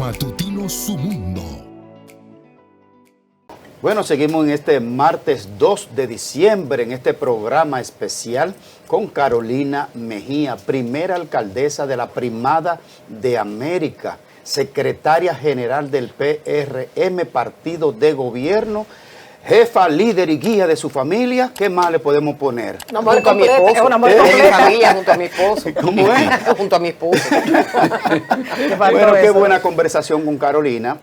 Matutino Su Mundo. Bueno, seguimos en este martes 2 de diciembre en este programa especial con Carolina Mejía, primera alcaldesa de la Primada de América, secretaria general del PRM, partido de gobierno, jefa, líder y guía de su familia. ¿Qué más le podemos poner? Un amor completo, es un amor completo. Mi familia junto a mi esposo. ¿Cómo es? Junto a mi esposo. Bueno, qué buena conversación con Carolina.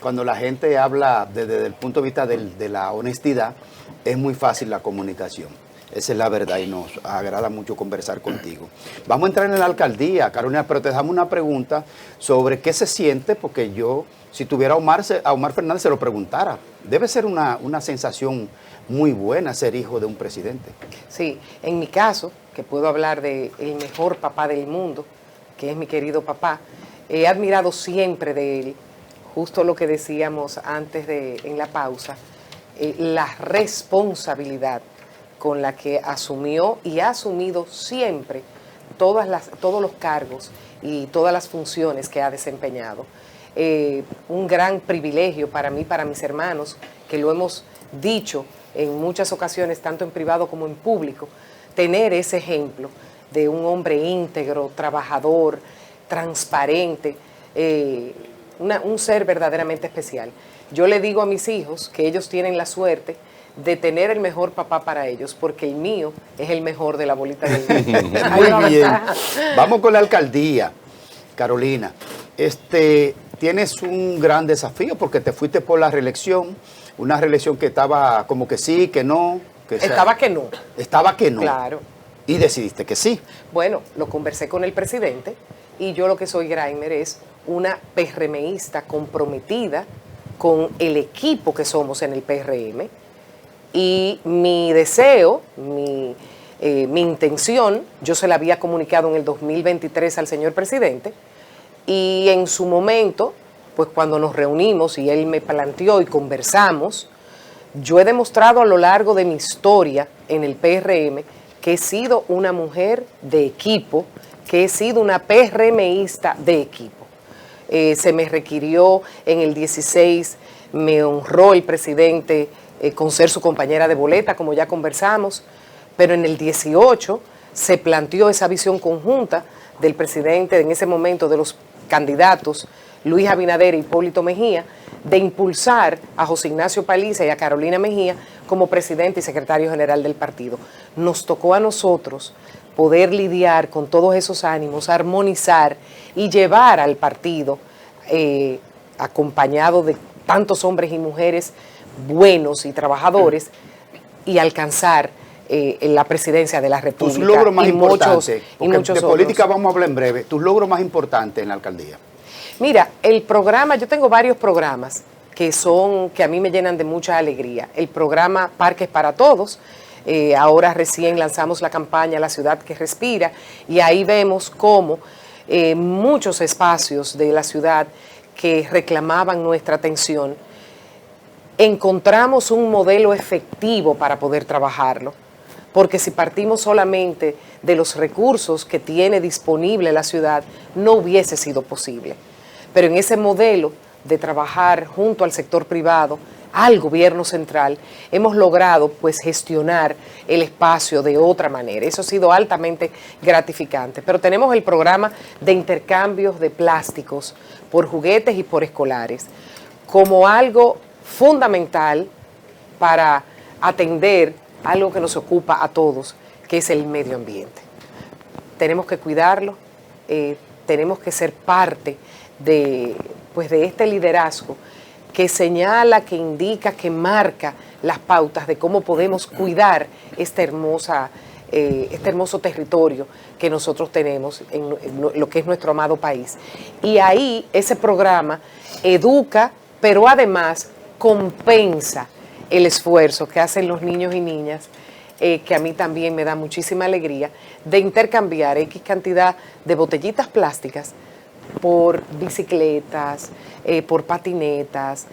Cuando la gente habla desde el punto de vista de la honestidad, es muy fácil la comunicación. Esa es la verdad y nos agrada mucho conversar contigo. Vamos a entrar en la alcaldía, Carolina, pero te dejamos una pregunta sobre qué se siente, porque yo, si tuviera a Omar Fernández, se lo preguntara. Debe ser una sensación muy buena ser hijo de un presidente. Sí, en mi caso, que puedo hablar del mejor papá del mundo, que es mi querido papá, he admirado siempre de él, justo lo que decíamos antes en la pausa, la responsabilidad con la que asumió y ha asumido siempre todos los cargos y todas las funciones que ha desempeñado. Un gran privilegio para mí, para mis hermanos, que lo hemos dicho en muchas ocasiones, tanto en privado como en público, tener ese ejemplo de un hombre íntegro, trabajador, transparente, un ser verdaderamente especial. Yo le digo a mis hijos que ellos tienen la suerte de tener el mejor papá para ellos, porque el mío es el mejor de la bolita de Muy bien. Vamos con la alcaldía, Carolina. Tienes un gran desafío porque te fuiste por la reelección, una reelección que estaba como que sí, que no. Estaba que no. Estaba que no. Claro. Y decidiste que sí. Bueno, lo conversé con el presidente y yo lo que soy, Graimer, es una PRMista comprometida con el equipo que somos en el PRM, y mi deseo, mi intención, yo se la había comunicado en el 2023 al señor presidente, y en su momento, pues cuando nos reunimos y él me planteó y conversamos, yo he demostrado a lo largo de mi historia en el PRM que he sido una mujer de equipo, que he sido una PRMista de equipo. Se me requirió en el 16, me honró el presidente con ser su compañera de boleta, como ya conversamos, pero en el 18 se planteó esa visión conjunta del presidente en ese momento, de los candidatos Luis Abinader e Hipólito Mejía, de impulsar a José Ignacio Paliza y a Carolina Mejía como presidente y secretario general del partido. Nos tocó a nosotros poder lidiar con todos esos ánimos, armonizar y llevar al partido acompañado de tantos hombres y mujeres buenos y trabajadores y alcanzar la presidencia de la República. Tus logros más importantes, muchos de política vamos a hablar en breve, tus logros más importantes en la alcaldía. Mira, el programa, yo tengo varios programas que a mí me llenan de mucha alegría. El programa Parques para Todos, ahora recién lanzamos la campaña La Ciudad que Respira, y ahí vemos cómo muchos espacios de la ciudad que reclamaban nuestra atención, encontramos un modelo efectivo para poder trabajarlo, porque si partimos solamente de los recursos que tiene disponible la ciudad, no hubiese sido posible. Pero en ese modelo de trabajar junto al sector privado, al gobierno central, hemos logrado pues gestionar el espacio de otra manera. Eso ha sido altamente gratificante. Pero tenemos el programa de intercambios de plásticos por juguetes y por escolares como algo fundamental para atender algo que nos ocupa a todos, que es el medio ambiente. Tenemos que cuidarlo, tenemos que ser parte de este liderazgo que señala, que indica, que marca las pautas de cómo podemos cuidar este hermoso territorio que nosotros tenemos en lo que es nuestro amado país. Y ahí ese programa educa, pero además compensa el esfuerzo que hacen los niños y niñas, que a mí también me da muchísima alegría, de intercambiar X cantidad de botellitas plásticas por bicicletas, por patinetas,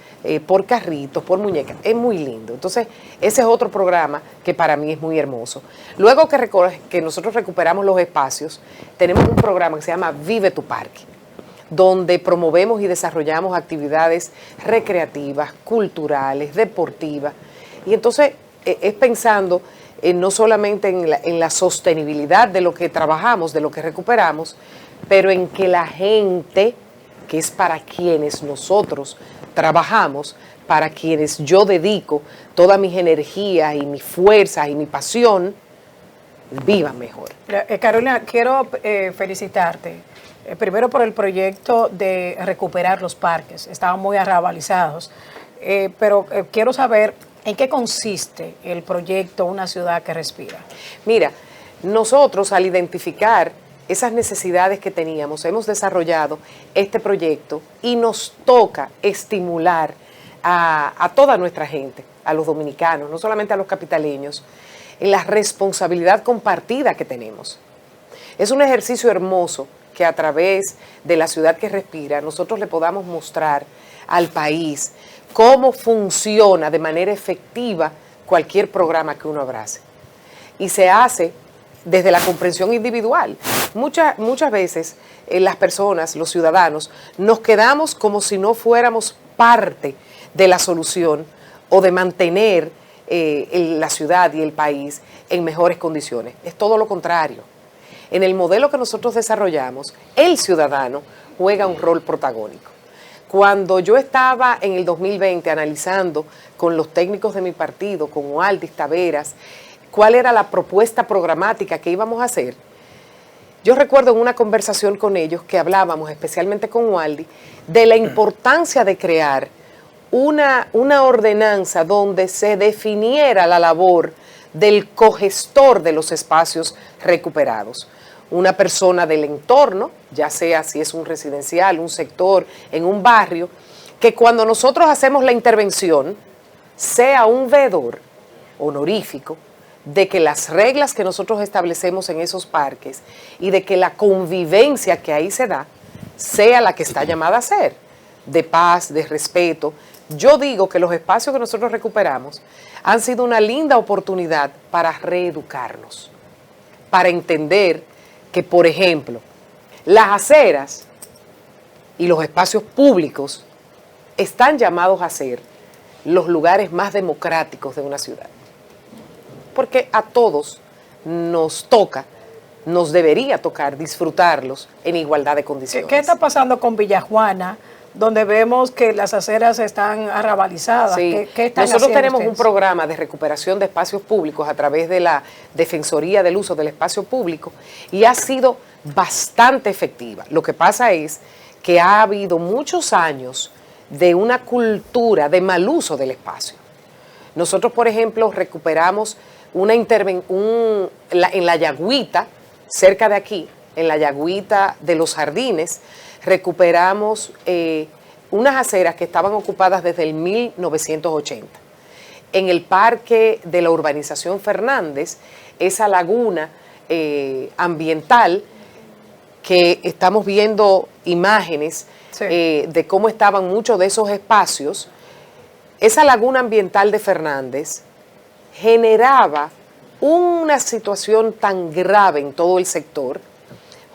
por carritos, por muñecas. Es muy lindo. Entonces, ese es otro programa que para mí es muy hermoso. Luego que nosotros recuperamos los espacios, tenemos un programa que se llama Vive tu Parque, donde promovemos y desarrollamos actividades recreativas, culturales, deportivas. Y entonces es pensando no solamente en la sostenibilidad de lo que trabajamos, de lo que recuperamos, pero en que la gente, que es para quienes nosotros trabajamos, para quienes yo dedico todas mis energías y mis fuerzas y mi pasión, vivan mejor. Carolina, quiero felicitarte. Primero por el proyecto de recuperar los parques. Estaban muy arrabalizados. Pero quiero saber en qué consiste el proyecto Una Ciudad que Respira. Mira, nosotros al identificar esas necesidades que teníamos, hemos desarrollado este proyecto y nos toca estimular a toda nuestra gente, a los dominicanos, no solamente a los capitaleños, en la responsabilidad compartida que tenemos. Es un ejercicio hermoso que a través de La Ciudad que Respira nosotros le podamos mostrar al país cómo funciona de manera efectiva cualquier programa que uno abrace. Y se hace desde la comprensión individual. Muchas veces las personas, los ciudadanos, nos quedamos como si no fuéramos parte de la solución o de mantener la ciudad y el país en mejores condiciones. Es todo lo contrario. En el modelo que nosotros desarrollamos, el ciudadano juega un rol protagónico. Cuando yo estaba en el 2020 analizando con los técnicos de mi partido, con Waldis Taveras, cuál era la propuesta programática que íbamos a hacer, yo recuerdo en una conversación con ellos que hablábamos, especialmente con Waldis, de la importancia de crear una ordenanza donde se definiera la labor del cogestor de los espacios recuperados. Una persona del entorno, ya sea si es un residencial, un sector, en un barrio, que cuando nosotros hacemos la intervención, sea un veedor honorífico de que las reglas que nosotros establecemos en esos parques y de que la convivencia que ahí se da, sea la que está llamada a ser, de paz, de respeto. Yo digo que los espacios que nosotros recuperamos han sido una linda oportunidad para reeducarnos, para entender que, por ejemplo, las aceras y los espacios públicos están llamados a ser los lugares más democráticos de una ciudad. Porque a todos nos toca, nos debería tocar disfrutarlos en igualdad de condiciones. ¿Qué está pasando con Villajuana, donde vemos que las aceras están arrabalizadas? Sí. ¿Qué están Nosotros tenemos ustedes? un programa de recuperación de espacios públicos a través de la Defensoría del Uso del Espacio Público y ha sido bastante efectiva. Lo que pasa es que ha habido muchos años de una cultura de mal uso del espacio. Nosotros, por ejemplo, recuperamos en la Yagüita, cerca de aquí, en la Yagüita de los Jardines, recuperamos unas aceras que estaban ocupadas desde el 1980. En el parque de la urbanización Fernández, esa laguna ambiental, que estamos viendo imágenes Sí. De cómo estaban muchos de esos espacios, esa laguna ambiental de Fernández generaba una situación tan grave en todo el sector.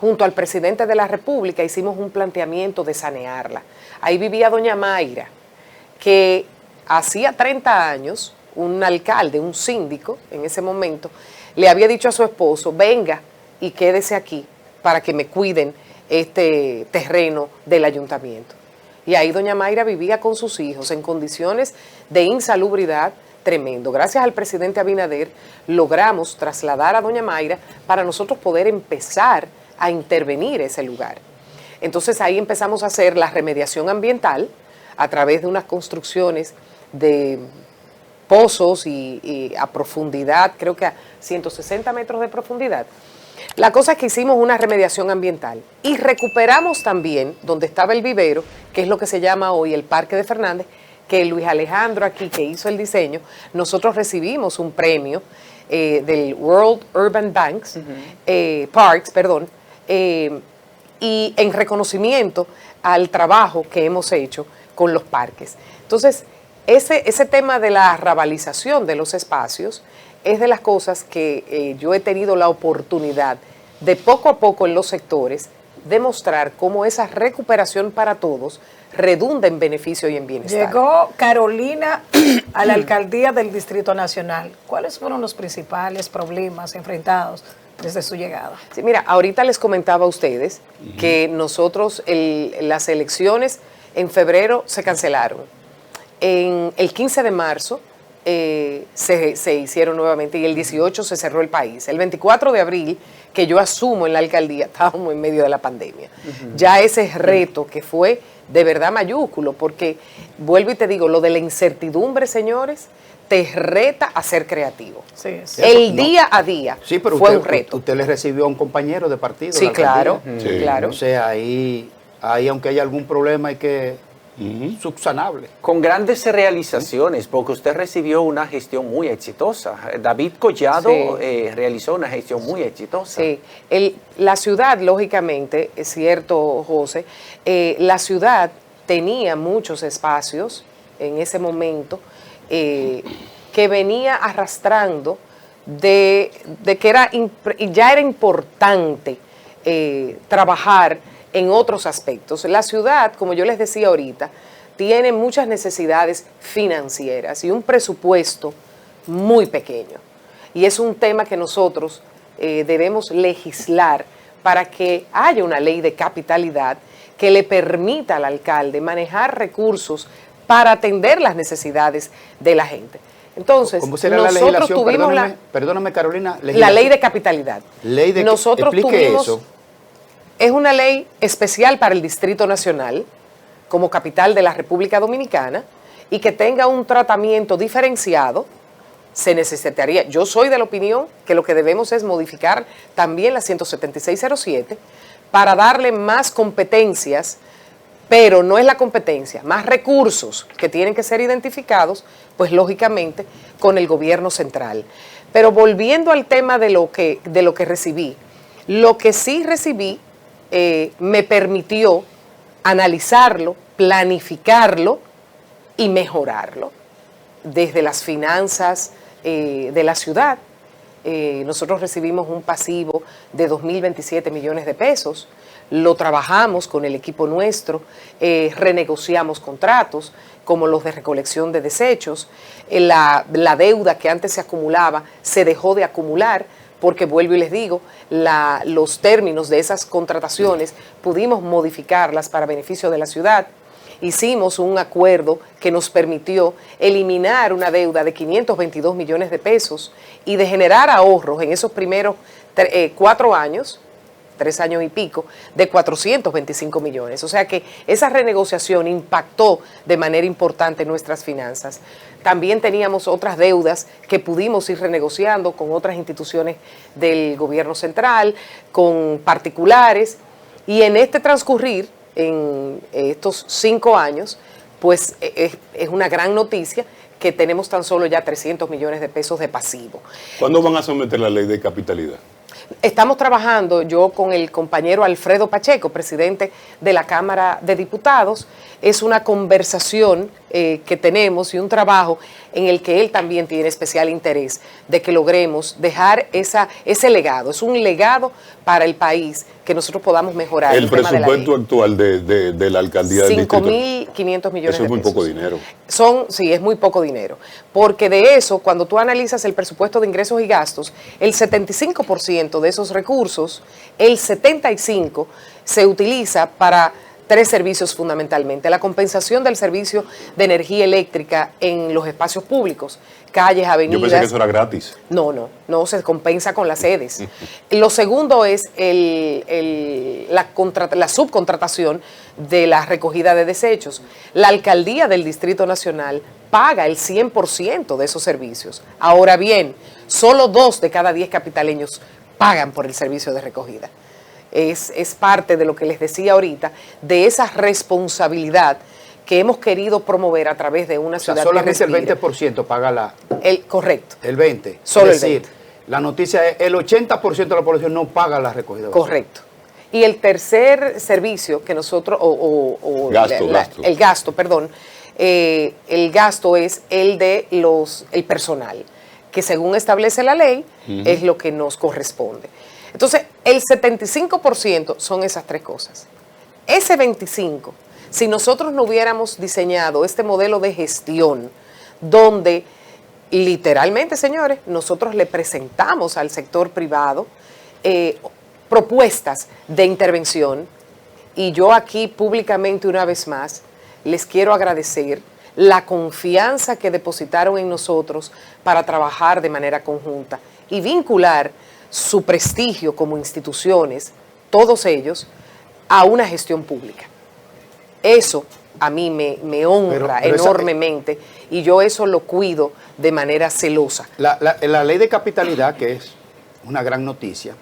Junto al presidente de la República hicimos un planteamiento de sanearla. Ahí vivía doña Mayra, que hacía 30 años, un alcalde, un síndico en ese momento, le había dicho a su esposo, venga y quédese aquí para que me cuiden este terreno del ayuntamiento. Y ahí doña Mayra vivía con sus hijos en condiciones de insalubridad tremendo. Gracias al presidente Abinader logramos trasladar a doña Mayra para nosotros poder empezar a intervenir ese lugar. Entonces ahí empezamos a hacer la remediación ambiental a través de unas construcciones de pozos y a profundidad, creo que a 160 metros de profundidad. La cosa es que hicimos una remediación ambiental y recuperamos también donde estaba el vivero, que es lo que se llama hoy el Parque de Fernández, que Luis Alejandro aquí, que hizo el diseño, nosotros recibimos un premio del World Urban Parks, y en reconocimiento al trabajo que hemos hecho con los parques. Entonces, ese tema de la arrabalización de los espacios es de las cosas que yo he tenido la oportunidad de poco a poco en los sectores demostrar cómo esa recuperación para todos redunda en beneficio y en bienestar. Llegó Carolina a la alcaldía del Distrito Nacional. ¿Cuáles fueron los principales problemas enfrentados desde su llegada? Sí, mira, ahorita les comentaba a ustedes que nosotros las elecciones en febrero se cancelaron. En el 15 de marzo se hicieron nuevamente y el 18 se cerró el país. El 24 de abril, que yo asumo en la alcaldía, estábamos en medio de la pandemia. Ya ese reto que fue de verdad mayúsculo, porque vuelvo y te digo, lo de la incertidumbre, señores, te reta a ser creativo. Sí, sí. El día a día Sí, pero fue usted, un reto. usted le recibió a un compañero de partido. Sí, de la alcaldía. claro, Sí. claro. O sea, ahí aunque haya algún problema, hay que subsanable. Con grandes realizaciones, porque usted recibió una gestión muy exitosa. David Collado Sí. realizó una gestión muy exitosa. Sí, la ciudad, lógicamente, es cierto, José, la ciudad tenía muchos espacios en ese momento que venía arrastrando de que ya era importante trabajar en otros aspectos. La ciudad, como yo les decía ahorita, tiene muchas necesidades financieras y un presupuesto muy pequeño. Y es un tema que nosotros debemos legislar para que haya una ley de capitalidad que le permita al alcalde manejar recursos para atender las necesidades de la gente. Entonces, ¿Cómo será la nosotros legislación? tuvimos Perdóname, Carolina. la ley de capitalidad. Ley de Nosotros explique tuvimos, eso. es una ley especial para el Distrito Nacional, como capital de la República Dominicana, y que tenga un tratamiento diferenciado. Se necesitaría, yo soy de la opinión que lo que debemos es modificar también la 17607 para darle más competencias, pero no es la competencia, más recursos que tienen que ser identificados, pues lógicamente con el gobierno central. Pero volviendo al tema de lo que recibí, lo que sí recibí me permitió analizarlo, planificarlo y mejorarlo desde las finanzas de la ciudad. Nosotros recibimos un pasivo de 2.027 millones de pesos, lo trabajamos con el equipo nuestro, renegociamos contratos como los de recolección de desechos, la deuda que antes se acumulaba se dejó de acumular, porque vuelvo y les digo, los términos de esas contrataciones pudimos modificarlas para beneficio de la ciudad. Hicimos un acuerdo que nos permitió eliminar una deuda de 522 millones de pesos y de generar ahorros en esos primeros 4 años, 3 años y pico, de 425 millones. O sea que esa renegociación impactó de manera importante nuestras finanzas. También teníamos otras deudas que pudimos ir renegociando con otras instituciones del gobierno central, con particulares, y en este transcurrir, en estos 5 años, pues es una gran noticia que tenemos tan solo ya 300 millones de pesos de pasivo. ¿Cuándo van a someter la ley de capitalidad? Estamos trabajando, yo con el compañero Alfredo Pacheco, presidente de la Cámara de Diputados, es una conversación que tenemos y un trabajo en el que él también tiene especial interés de que logremos dejar ese legado. Es un legado para el país que nosotros podamos mejorar. El presupuesto actual de la alcaldía del distrito. 5.500 millones de pesos. Eso es muy poco dinero. Sí, es muy poco dinero. Porque de eso, cuando tú analizas el presupuesto de ingresos y gastos, el 75% de esos recursos, el 75% se utiliza para 3 servicios fundamentalmente. La compensación del servicio de energía eléctrica en los espacios públicos, calles, avenidas. Yo pensé que eso era gratis. No, se compensa con las sedes. Lo segundo es la subcontratación de la recogida de desechos. La alcaldía del Distrito Nacional paga el 100% de esos servicios. Ahora bien, solo 2 de cada 10 capitaleños pagan por el servicio de recogida. Es parte de lo que les decía ahorita, de esa responsabilidad que hemos querido promover a través de una ciudad solamente que respire. el 20% paga Correcto. el 20%. Solo es decir, el 20%. La noticia es el 80% de la población no paga la recogida. Correcto. Y el tercer servicio que nosotros, el gasto es el de el personal, que según establece la ley es lo que nos corresponde. Entonces, El 75% son esas tres cosas. Ese 25%, si nosotros no hubiéramos diseñado este modelo de gestión donde literalmente, señores, nosotros le presentamos al sector privado propuestas de intervención, y yo aquí públicamente una vez más les quiero agradecer la confianza que depositaron en nosotros para trabajar de manera conjunta y vincular su prestigio como instituciones, todos ellos, a una gestión pública. Eso a mí me honra Pero enormemente, y yo eso lo cuido de manera celosa. La ley de capitalidad, que es una gran noticia,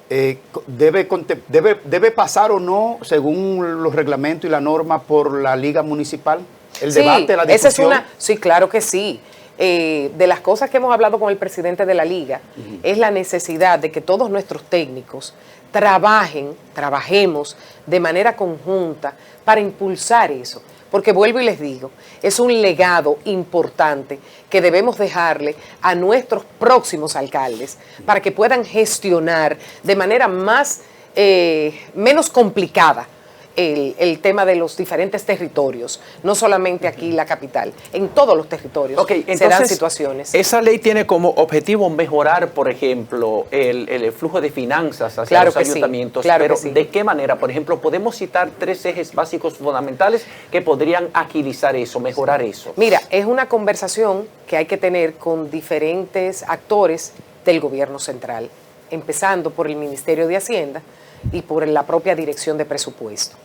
debe pasar o no, según los reglamentos y la norma, por la liga municipal. El debate, la discusión. Sí, claro que sí. De las cosas que hemos hablado con el presidente de la liga, es la necesidad de que todos nuestros técnicos trabajemos de manera conjunta para impulsar eso. Porque vuelvo y les digo, es un legado importante que debemos dejarle a nuestros próximos alcaldes para que puedan gestionar de manera menos complicada el tema de los diferentes territorios, no solamente aquí la capital, en todos los territorios se dan situaciones. Esa ley tiene como objetivo mejorar, por ejemplo, el flujo de finanzas hacia los ayuntamientos, pero ¿de qué manera? Por ejemplo, podemos citar 3 ejes básicos fundamentales que podrían agilizar eso, mejorar eso. Mira, es una conversación que hay que tener con diferentes actores del gobierno central, empezando por el Ministerio de Hacienda y por la propia Dirección de Presupuesto.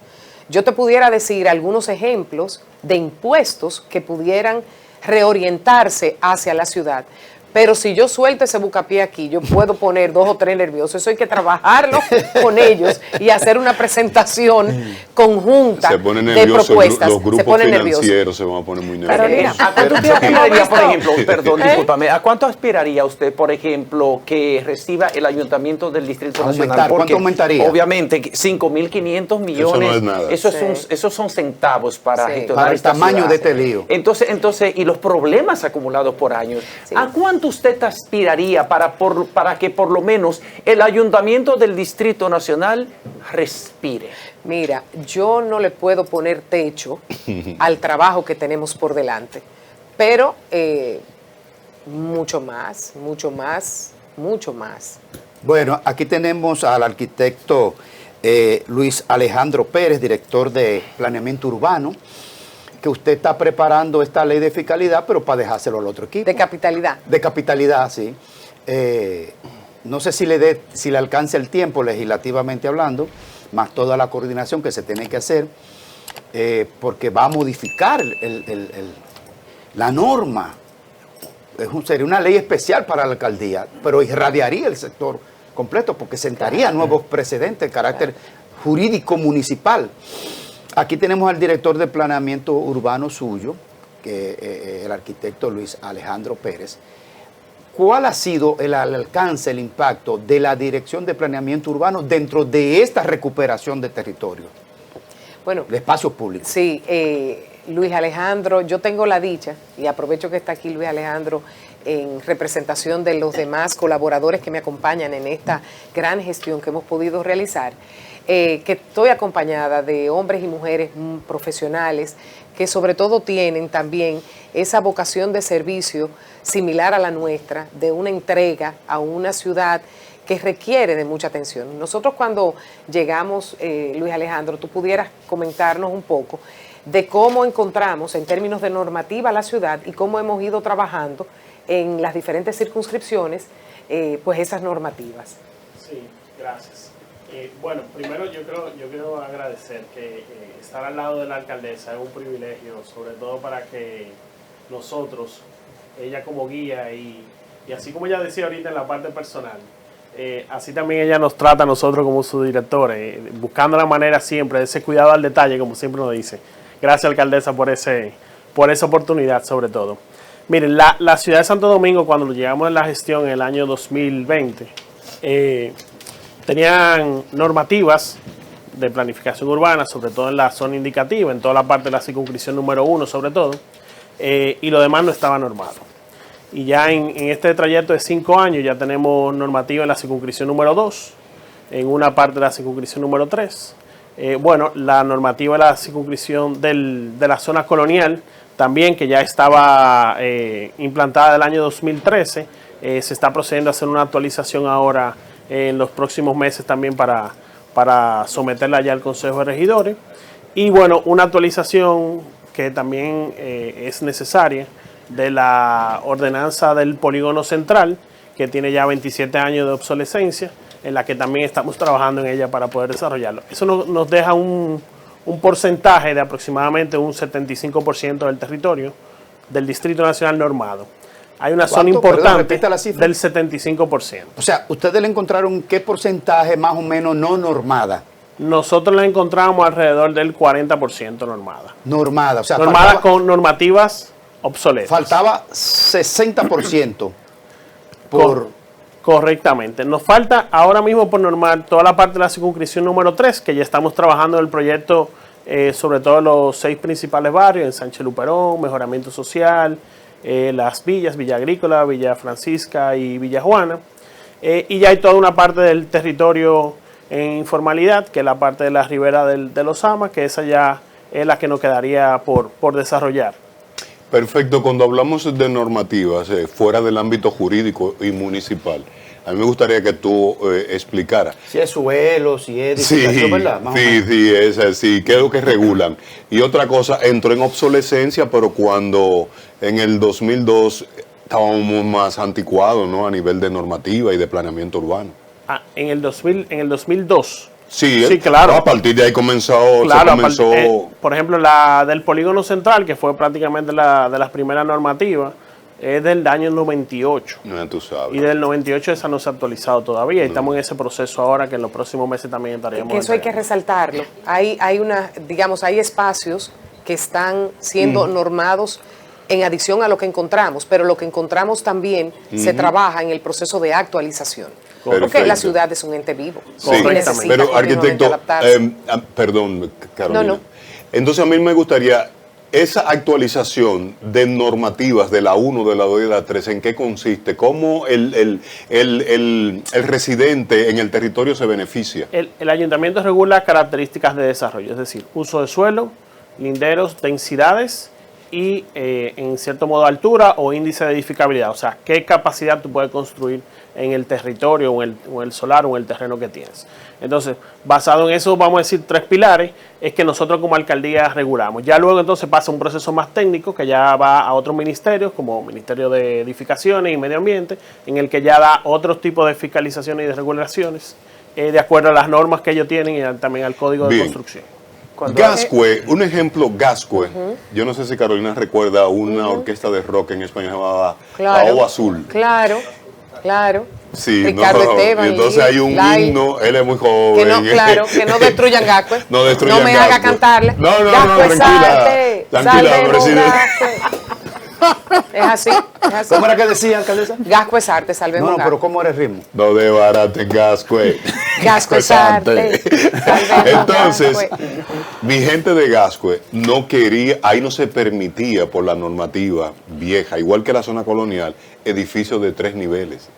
Yo te pudiera decir algunos ejemplos de impuestos que pudieran reorientarse hacia la ciudad, pero si yo suelto ese bucapié aquí, yo puedo poner 2 o 3 nerviosos. Eso hay que trabajarlo con ellos y hacer una presentación conjunta de propuestas. Los grupos financieros se van a poner muy nerviosos. ¿A cuánto aspiraría, por ejemplo, perdón, discúlpame, a cuánto aspiraría usted, por ejemplo, que reciba el Ayuntamiento del Distrito Nacional? Porque ¿cuánto aumentaría? Obviamente, 5.500 millones. Eso no es nada. Esos son centavos para gestionar para el tamaño ciudad. De este lío. Entonces, y los problemas acumulados por años. ¿A cuánto usted aspiraría para que por lo menos el Ayuntamiento del Distrito Nacional respire? Mira, yo no le puedo poner techo al trabajo que tenemos por delante, pero mucho más. Bueno, aquí tenemos al arquitecto Luis Alejandro Pérez, director de Planeamiento Urbano, que usted está preparando esta ley de fiscalidad, pero para dejárselo al otro equipo. De capitalidad. De capitalidad, sí. No sé si le alcance el tiempo legislativamente hablando, más toda la coordinación que se tiene que hacer, porque va a modificar la norma. Sería una ley especial para la alcaldía, pero irradiaría el sector completo, porque sentaría nuevos precedentes de carácter jurídico municipal. Aquí tenemos al director de planeamiento urbano suyo, que el arquitecto Luis Alejandro Pérez. ¿Cuál ha sido el alcance, el impacto de la Dirección de Planeamiento Urbano dentro de esta recuperación de territorio? Bueno, de espacios públicos. Sí, Luis Alejandro, yo tengo la dicha, y aprovecho que está aquí Luis Alejandro en representación de los demás colaboradores que me acompañan en esta gran gestión que hemos podido realizar, que estoy acompañada de hombres y mujeres profesionales que sobre todo tienen también esa vocación de servicio similar a la nuestra, de una entrega a una ciudad que requiere de mucha atención. Nosotros cuando llegamos, Luis Alejandro, tú pudieras comentarnos un poco de cómo encontramos en términos de normativa la ciudad y cómo hemos ido trabajando en las diferentes circunscripciones, pues esas normativas. Sí, gracias. Bueno, primero yo quiero agradecer que estar al lado de la alcaldesa es un privilegio, sobre todo para que nosotros, ella como guía y así como ella decía ahorita en la parte personal, así también ella nos trata a nosotros como sus directores, buscando la manera siempre de ese cuidado al detalle, como siempre nos dice. Gracias, alcaldesa, por esa oportunidad sobre todo. Miren, la ciudad de Santo Domingo, cuando llegamos en la gestión en el año 2020, tenían normativas de planificación urbana, sobre todo en la zona indicativa, en toda la parte de la circunscripción número 1 sobre todo, y lo demás no estaba normado. Y ya en este trayecto de 5 años ya tenemos normativa en la circunscripción número 2, en una parte de la circunscripción número 3. Bueno, la normativa de la circunscripción de la zona colonial también, que ya estaba implantada del año 2013, se está procediendo a hacer una actualización ahora en los próximos meses también para someterla ya al Consejo de Regidores. Y bueno, una actualización que también es necesaria de la ordenanza del polígono central, que tiene ya 27 años de obsolescencia, en la que también estamos trabajando en ella para poder desarrollarlo. Eso nos deja un porcentaje de aproximadamente un 75% del territorio del Distrito Nacional normado. Hay una zona importante del 75%. O sea, ¿ustedes le encontraron qué porcentaje más o menos no normada? Nosotros la encontramos alrededor del 40% normada. Normada, o sea, normada con normativas obsoletas. Faltaba 60% Correctamente. Nos falta ahora mismo por normar toda la parte de la circunscripción número 3, que ya estamos trabajando en el proyecto, sobre todo los 6 principales barrios, en Sánchez Luperón, Mejoramiento Social, las villas, Villa Agrícola, Villa Francisca y Villa Juana. Y ya hay toda una parte del territorio en informalidad, que es la parte de la ribera de los Amas, que esa ya es la que nos quedaría por desarrollar. Perfecto. Cuando hablamos de normativas fuera del ámbito jurídico y municipal, a mí me gustaría que tú explicaras. Si es suelo, si es edificación, ¿verdad? Sí, es así. ¿Qué es lo que regulan? Y otra cosa, entró en obsolescencia, pero cuando en el 2002 estábamos más anticuados, ¿no? A nivel de normativa y de planeamiento urbano. En el 2002. Sí, claro. A partir de ahí comenzó. Por ejemplo, la del polígono central, que fue prácticamente de las primeras normativas, es del año 98. Tú sabes. Y del 98 esa no se ha actualizado todavía. Y estamos en ese proceso ahora, que en los próximos meses también estaríamos. Que eso hay que resaltarlo. Hay espacios que están siendo normados en adición a lo que encontramos, pero lo que encontramos también se trabaja en el proceso de actualización. Perfecto. Porque la ciudad es un ente vivo. Sí, pero arquitecto, perdón, Carolina. No. Entonces a mí me gustaría, esa actualización de normativas de la 1, de la 2 y de la 3, ¿en qué consiste? ¿Cómo el residente en el territorio se beneficia? El ayuntamiento regula características de desarrollo, es decir, uso de suelo, linderos, densidades y en cierto modo altura o índice de edificabilidad, o sea, qué capacidad tú puedes construir en el territorio o en el solar o en el terreno que tienes. Entonces, basado en eso, vamos a decir 3 pilares, es que nosotros como alcaldía regulamos. Ya luego entonces pasa un proceso más técnico que ya va a otros ministerios, como Ministerio de Edificaciones y Medio Ambiente, en el que ya da otros tipos de fiscalizaciones y de regulaciones, de acuerdo a las normas que ellos tienen y también al Código de Construcción. Gascue, un ejemplo, Gascue. Yo no sé si Carolina recuerda una orquesta de rock en España llamada La O Azul. Claro. Sí, Ricardo Esteban. Y entonces hay un himno, él es muy joven. Que no destruyan Gascue. No destruyan Gascue. No me haga cantarle. No, tranquila, presidente. Es así. ¿Cómo era que decía, alcaldesa? Gascue es arte, salvemos Gascue. No, pero ¿cómo era el ritmo? No desbaraten Gascue. Gascue es arte. Entonces, mi gente de Gascue no quería, ahí no se permitía por la normativa vieja, igual que la zona colonial, edificios de 3 niveles.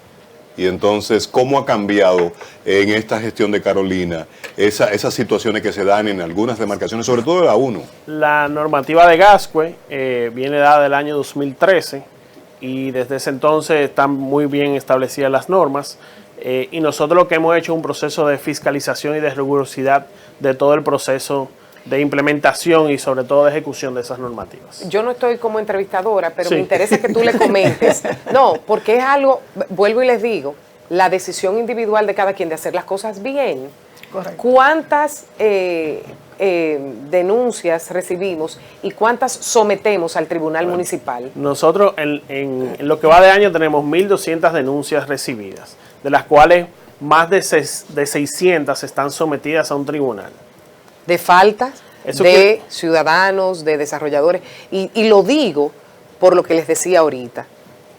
Y entonces, ¿cómo ha cambiado en esta gestión de Carolina esas situaciones que se dan en algunas demarcaciones, sobre todo de la 1? La normativa de Gascue viene dada del año 2013 y desde ese entonces están muy bien establecidas las normas. Y nosotros lo que hemos hecho es un proceso de fiscalización y de rigurosidad de todo el proceso de implementación y sobre todo de ejecución de esas normativas. Yo no estoy como entrevistadora, pero me interesa que tú le comentes. No, porque es algo, vuelvo y les digo, la decisión individual de cada quien de hacer las cosas bien. Correcto. ¿Cuántas denuncias recibimos y cuántas sometemos al tribunal municipal? Nosotros en lo que va de año tenemos 1.200 denuncias recibidas, de las cuales más de 600 están sometidas a un tribunal. De faltas de ciudadanos, de desarrolladores. Y lo digo por lo que les decía ahorita.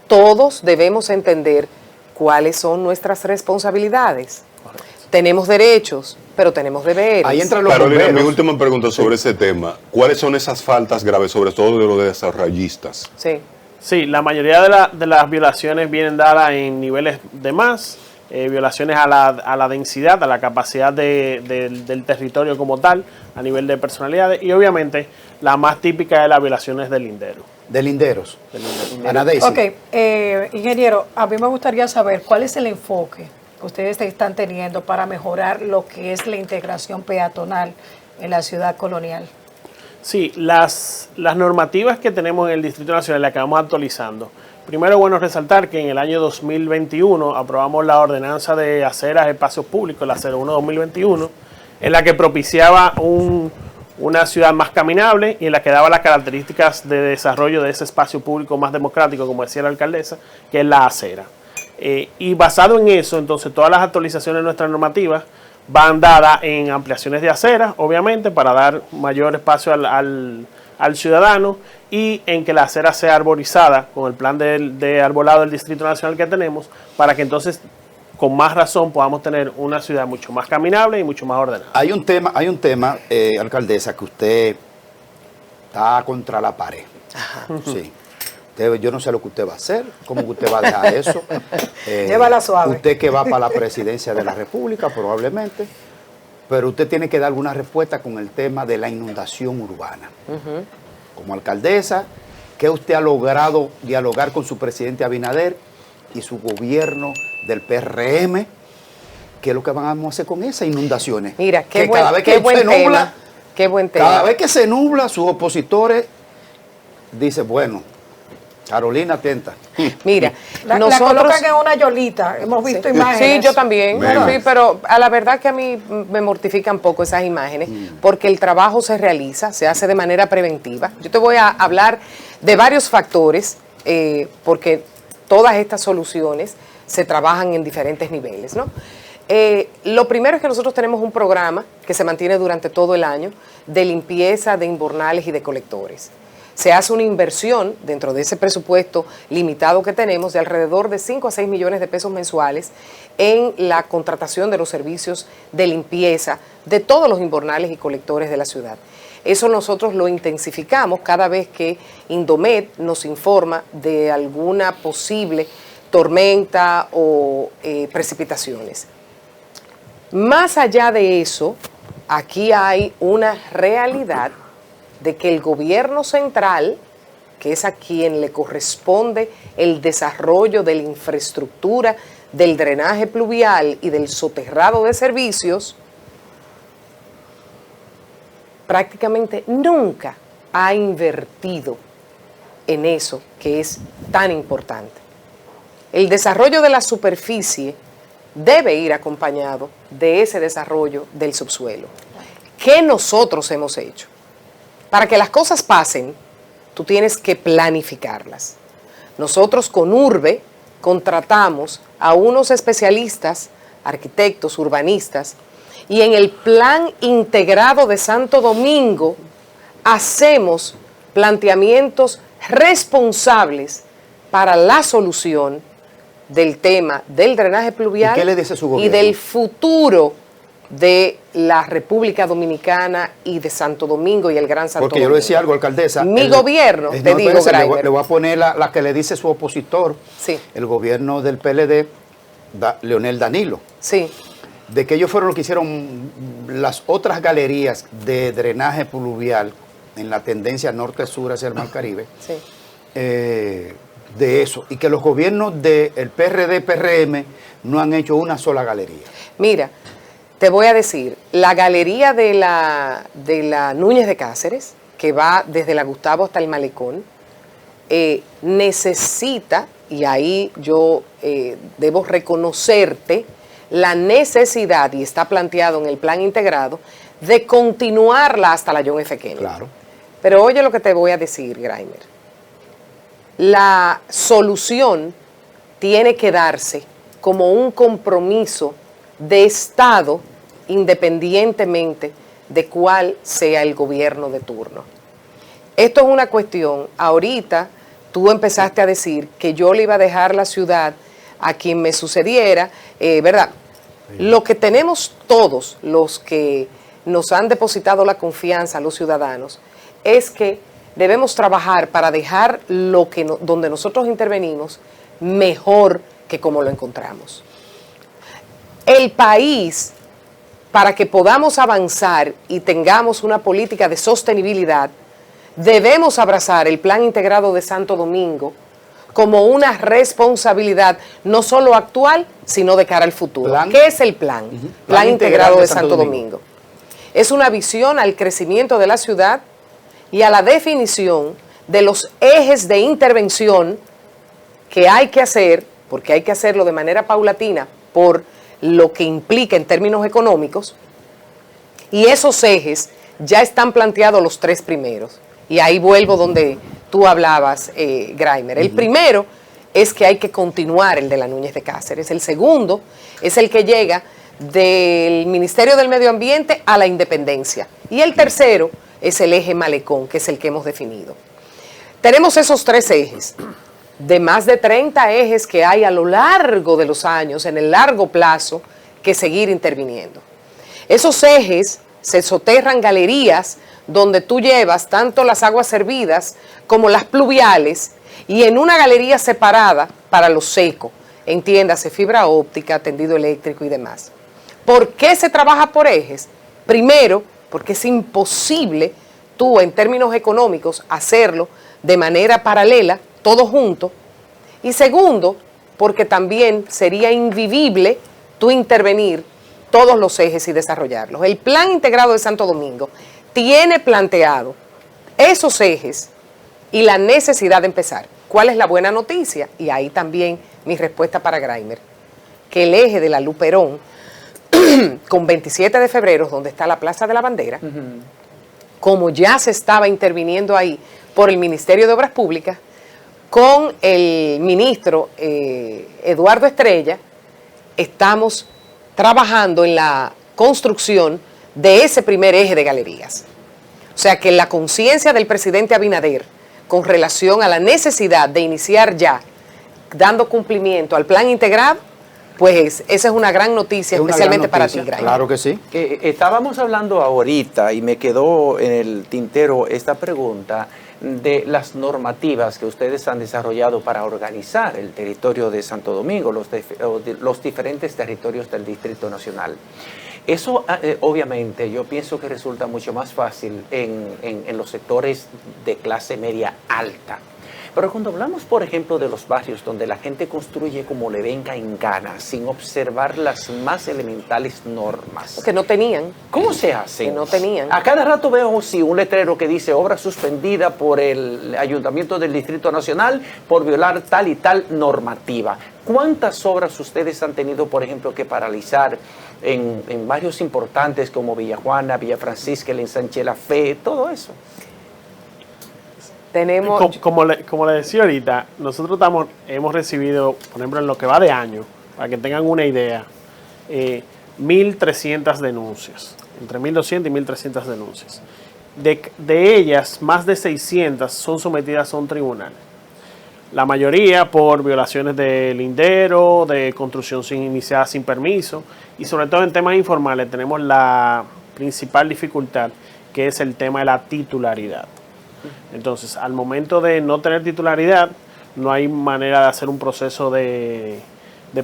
Todos debemos entender cuáles son nuestras responsabilidades. Correcto. Tenemos derechos, pero tenemos deberes. Ahí entran los Carolina, mi última pregunta sobre ese tema. ¿Cuáles son esas faltas graves, sobre todo de los desarrollistas? Sí. Sí, la mayoría de las violaciones vienen dadas en niveles de más, violaciones a la densidad, a la capacidad del territorio como tal, a nivel de personalidades, y obviamente la más típica es las violaciones del lindero. De linderos. Ana Daisy. Ok, ingeniero, a mí me gustaría saber cuál es el enfoque que ustedes están teniendo para mejorar lo que es la integración peatonal en la ciudad colonial. Sí, las normativas que tenemos en el Distrito Nacional las que vamos actualizando. Primero, bueno resaltar que en el año 2021 aprobamos la ordenanza de aceras y espacios públicos, la 01-2021, en la que propiciaba una ciudad más caminable y en la que daba las características de desarrollo de ese espacio público más democrático, como decía la alcaldesa, que es la acera. Y basado en eso, entonces, todas las actualizaciones de nuestras normativas van dadas en ampliaciones de aceras, obviamente, para dar mayor espacio al ciudadano, y en que la acera sea arborizada con el plan de arbolado del Distrito Nacional que tenemos, para que entonces, con más razón, podamos tener una ciudad mucho más caminable y mucho más ordenada. Hay un tema, alcaldesa, que usted está contra la pared. Ajá. Sí. Yo no sé lo que usted va a hacer, cómo usted va a dejar eso. Llévala suave. Usted que va para la presidencia de la República, probablemente, pero usted tiene que dar alguna respuesta con el tema de la inundación urbana. Como alcaldesa, ¿qué usted ha logrado dialogar con su presidente Abinader y su gobierno del PRM? ¿Qué es lo que vamos a hacer con esas inundaciones? Mira, qué buen tema. Cada vez que se nubla, sus opositores dicen, bueno, Carolina, atenta. Mira, nosotros la colocan en una yolita, hemos visto imágenes. Sí, yo también, sí, pero a la verdad que a mí me mortifica un poco esas imágenes, porque el trabajo se realiza, se hace de manera preventiva. Yo te voy a hablar de varios factores, porque todas estas soluciones se trabajan en diferentes niveles, ¿no? Lo primero es que nosotros tenemos un programa que se mantiene durante todo el año de limpieza de invernales y de colectores. Se hace una inversión dentro de ese presupuesto limitado que tenemos de alrededor de 5 a 6 millones de pesos mensuales en la contratación de los servicios de limpieza de todos los invernales y colectores de la ciudad. Eso nosotros lo intensificamos cada vez que Indomet nos informa de alguna posible tormenta o precipitaciones. Más allá de eso, aquí hay una realidad de que el gobierno central, que es a quien le corresponde el desarrollo de la infraestructura del drenaje pluvial y del soterrado de servicios, prácticamente nunca ha invertido en eso que es tan importante. El desarrollo de la superficie debe ir acompañado de ese desarrollo del subsuelo. ¿Qué nosotros hemos hecho? Para que las cosas pasen, tú tienes que planificarlas. Nosotros con Urbe contratamos a unos especialistas, arquitectos, urbanistas, y en el plan integrado de Santo Domingo hacemos planteamientos responsables para la solución del tema del drenaje pluvial. ¿Y qué le dice su gobierno? Y del futuro de la República Dominicana y de Santo Domingo y el Gran Santo Domingo. Porque yo le decía algo, alcaldesa. Mi gobierno, te digo, Graimer. Le voy a poner la que le dice su opositor, sí, el gobierno del PLD, Leonel Danilo. Sí. De que ellos fueron los que hicieron las otras galerías de drenaje pluvial en la tendencia norte-sur hacia el Mar Caribe. Sí. De eso. Y que los gobiernos del PRD, PRM no han hecho una sola galería. Mira, te voy a decir, la galería de la Núñez de Cáceres, que va desde la Gustavo hasta el Malecón, necesita, y ahí yo debo reconocerte, la necesidad, y está planteado en el plan integrado, de continuarla hasta la John F. Kennedy. Claro. Pero oye lo que te voy a decir, Graimer. La solución tiene que darse como un compromiso de Estado, independientemente de cuál sea el gobierno de turno. Esto es una cuestión, ahorita tú empezaste a decir que yo le iba a dejar la ciudad a quien me sucediera, ¿verdad? Sí. Lo que tenemos todos los que nos han depositado la confianza a los ciudadanos es que debemos trabajar para dejar donde nosotros intervenimos mejor que como lo encontramos. El país, para que podamos avanzar y tengamos una política de sostenibilidad, debemos abrazar el Plan Integrado de Santo Domingo como una responsabilidad no solo actual, sino de cara al futuro. ¿Qué es el plan? Plan Integrado de Santo Domingo. Es una visión al crecimiento de la ciudad y a la definición de los ejes de intervención que hay que hacer, porque hay que hacerlo de manera paulatina por lo que implica en términos económicos, y esos ejes ya están planteados los 3 primeros. Y ahí vuelvo donde tú hablabas, Graimer. El primero es que hay que continuar el de la Núñez de Cáceres. El segundo es el que llega del Ministerio del Medio Ambiente a la Independencia. Y el tercero es el eje Malecón, que es el que hemos definido. Tenemos esos 3 ejes, de más de 30 ejes que hay a lo largo de los años, en el largo plazo, que seguir interviniendo. Esos ejes se soterran galerías donde tú llevas tanto las aguas servidas como las pluviales, y en una galería separada para lo seco, entiéndase fibra óptica, tendido eléctrico y demás. ¿Por qué se trabaja por ejes? Primero, porque es imposible tú en términos económicos hacerlo de manera paralela, todo junto. Y segundo, porque también sería invivible tú intervenir todos los ejes y desarrollarlos. El Plan Integrado de Santo Domingo tiene planteado esos ejes y la necesidad de empezar. ¿Cuál es la buena noticia? Y ahí también mi respuesta para Graimer, que el eje de la Luperón, con 27 de febrero, donde está la Plaza de la Bandera, como ya se estaba interviniendo ahí por el Ministerio de Obras Públicas, con el ministro Eduardo Estrella, estamos trabajando en la construcción de ese primer eje de galerías. O sea que la conciencia del presidente Abinader con relación a la necesidad de iniciar ya, dando cumplimiento al plan integrado, pues esa es una gran noticia, especialmente para ti, Graimer. Claro que sí. Estábamos hablando ahorita y me quedó en el tintero esta pregunta de las normativas que ustedes han desarrollado para organizar el territorio de Santo Domingo, los diferentes territorios del Distrito Nacional. Eso obviamente yo pienso que resulta mucho más fácil en los sectores de clase media alta. Pero cuando hablamos, por ejemplo, de los barrios donde la gente construye como le venga en gana, sin observar las más elementales normas. Que no tenían. ¿Cómo se hace? Que no tenían. A cada rato veo sí, un letrero que dice obra suspendida por el Ayuntamiento del Distrito Nacional por violar tal y tal normativa. ¿Cuántas obras ustedes han tenido, por ejemplo, que paralizar en barrios importantes como Villa Juana, Villa Francisca, el Ensanche La Fe, todo eso? Tenemos... Como le decía ahorita, nosotros hemos recibido, por ejemplo, en lo que va de año, para que tengan una idea, 1.300 denuncias, entre 1.200 y 1.300 denuncias. De ellas, más de 600 son sometidas a un tribunal. La mayoría por violaciones de lindero, de construcción iniciada sin permiso, y sobre todo en temas informales tenemos la principal dificultad, que es el tema de la titularidad. Entonces, al momento de no tener titularidad, no hay manera de hacer un proceso de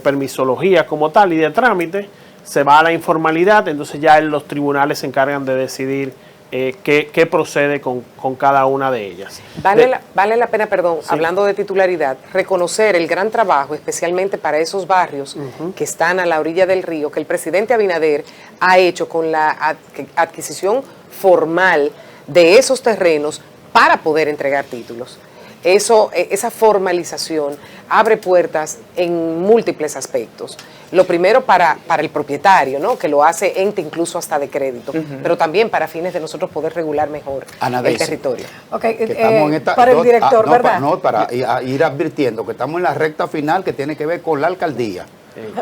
permisología como tal y de trámite, se va a la informalidad, entonces ya los tribunales se encargan de decidir qué procede con cada una de ellas. Vale la pena, perdón, sí, hablando de titularidad, reconocer el gran trabajo, especialmente para esos barrios que están a la orilla del río, que el presidente Abinader ha hecho con la adquisición formal de esos terrenos para poder entregar títulos. Esa formalización abre puertas en múltiples aspectos. Lo primero para el propietario, ¿no?, que lo hace ente incluso hasta de crédito, pero también para fines de nosotros poder regular mejor el territorio. Para el director, ¿verdad? Para ir advirtiendo que estamos en la recta final que tiene que ver con la alcaldía.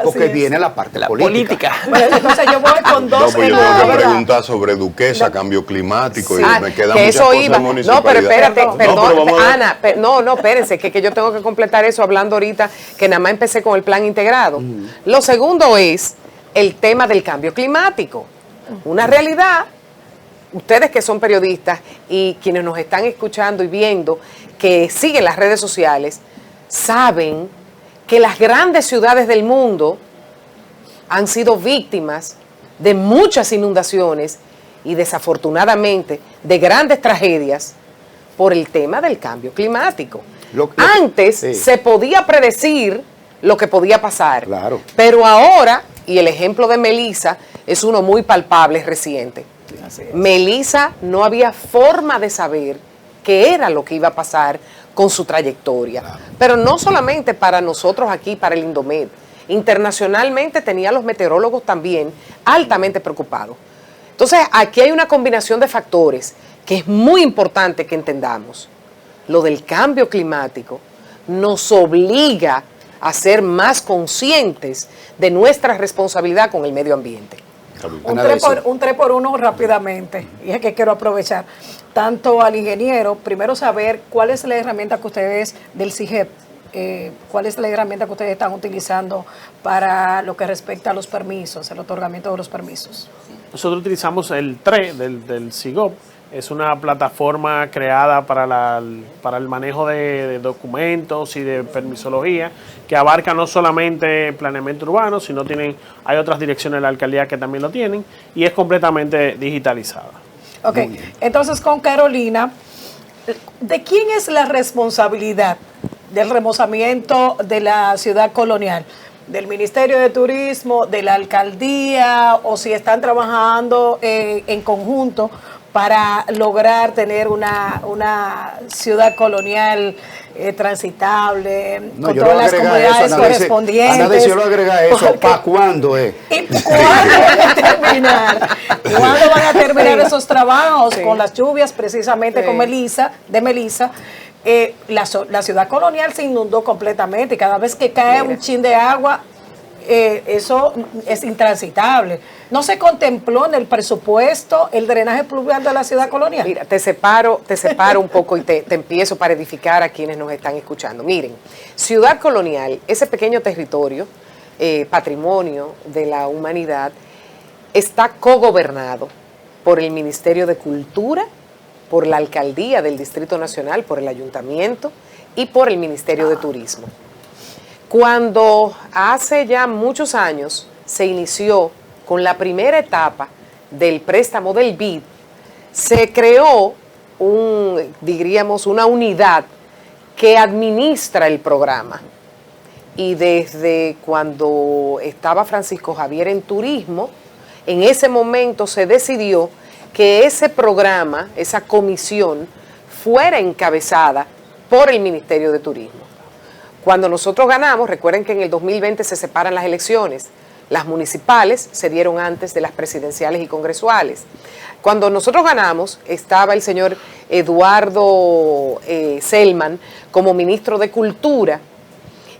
Porque viene la parte política. Bueno, entonces yo voy con dos. No, pues yo tengo que preguntar sobre Duquesa, cambio climático, y me quedan que muchas eso cosas iba. en municipalidad. No, pero espérate, perdón, no, Ana, espérense, que yo tengo que completar eso hablando ahorita, que nada más empecé con el plan integrado. Lo segundo es el tema del cambio climático. Una realidad, ustedes que son periodistas y quienes nos están escuchando y viendo, que siguen las redes sociales, saben que las grandes ciudades del mundo han sido víctimas de muchas inundaciones y desafortunadamente de grandes tragedias por el tema del cambio climático. Antes se podía predecir lo que podía pasar, claro, pero ahora, y el ejemplo de Melissa es uno muy palpable, reciente. Melissa no había forma de saber qué era lo que iba a pasar con su trayectoria, claro, pero no solamente para nosotros aquí, para el Indomed, internacionalmente tenía a los meteorólogos también altamente preocupados. Entonces, aquí hay una combinación de factores que es muy importante que entendamos. Lo del cambio climático nos obliga a ser más conscientes de nuestra responsabilidad con el medio ambiente. Un 3 por 1 rápidamente, y es que quiero aprovechar tanto al ingeniero, primero saber cuál es la herramienta que ustedes del CIGEP, cuál es la herramienta que ustedes están utilizando para lo que respecta a los permisos, el otorgamiento de los permisos. Nosotros utilizamos el TRE del CIGOP. Es una plataforma creada para el manejo de documentos y de permisología que abarca no solamente planeamiento urbano, sino hay otras direcciones de la alcaldía que también lo tienen y es completamente digitalizada. Ok, entonces con Carolina, ¿de quién es la responsabilidad del remozamiento de la ciudad colonial? ¿Del Ministerio de Turismo, de la alcaldía o si están trabajando en conjunto para lograr tener una ciudad colonial transitable, con todas las comunidades correspondientes? Ana dice, yo lo agrega eso, ¿para cuándo es? ¿Y cuándo van a terminar? ¿Cuándo van a terminar esos trabajos? Con las lluvias, precisamente con Melissa, la ciudad colonial se inundó completamente y cada vez que cae un chin de agua, eso es intransitable. ¿No se contempló en el presupuesto el drenaje pluvial de la ciudad colonial? Mira, te separo un poco y te empiezo para edificar a quienes nos están escuchando. Miren, Ciudad Colonial, ese pequeño territorio, patrimonio de la humanidad, está cogobernado por el Ministerio de Cultura, por la Alcaldía del Distrito Nacional, por el Ayuntamiento y por el Ministerio de Turismo. Cuando hace ya muchos años se inició con la primera etapa del préstamo del BID, se creó una unidad que administra el programa. Y desde cuando estaba Francisco Javier en turismo, en ese momento se decidió que ese programa, esa comisión, fuera encabezada por el Ministerio de Turismo. Cuando nosotros ganamos, recuerden que en el 2020 se separan las elecciones, las municipales se dieron antes de las presidenciales y congresuales. Cuando nosotros ganamos, estaba el señor Eduardo Selman como ministro de Cultura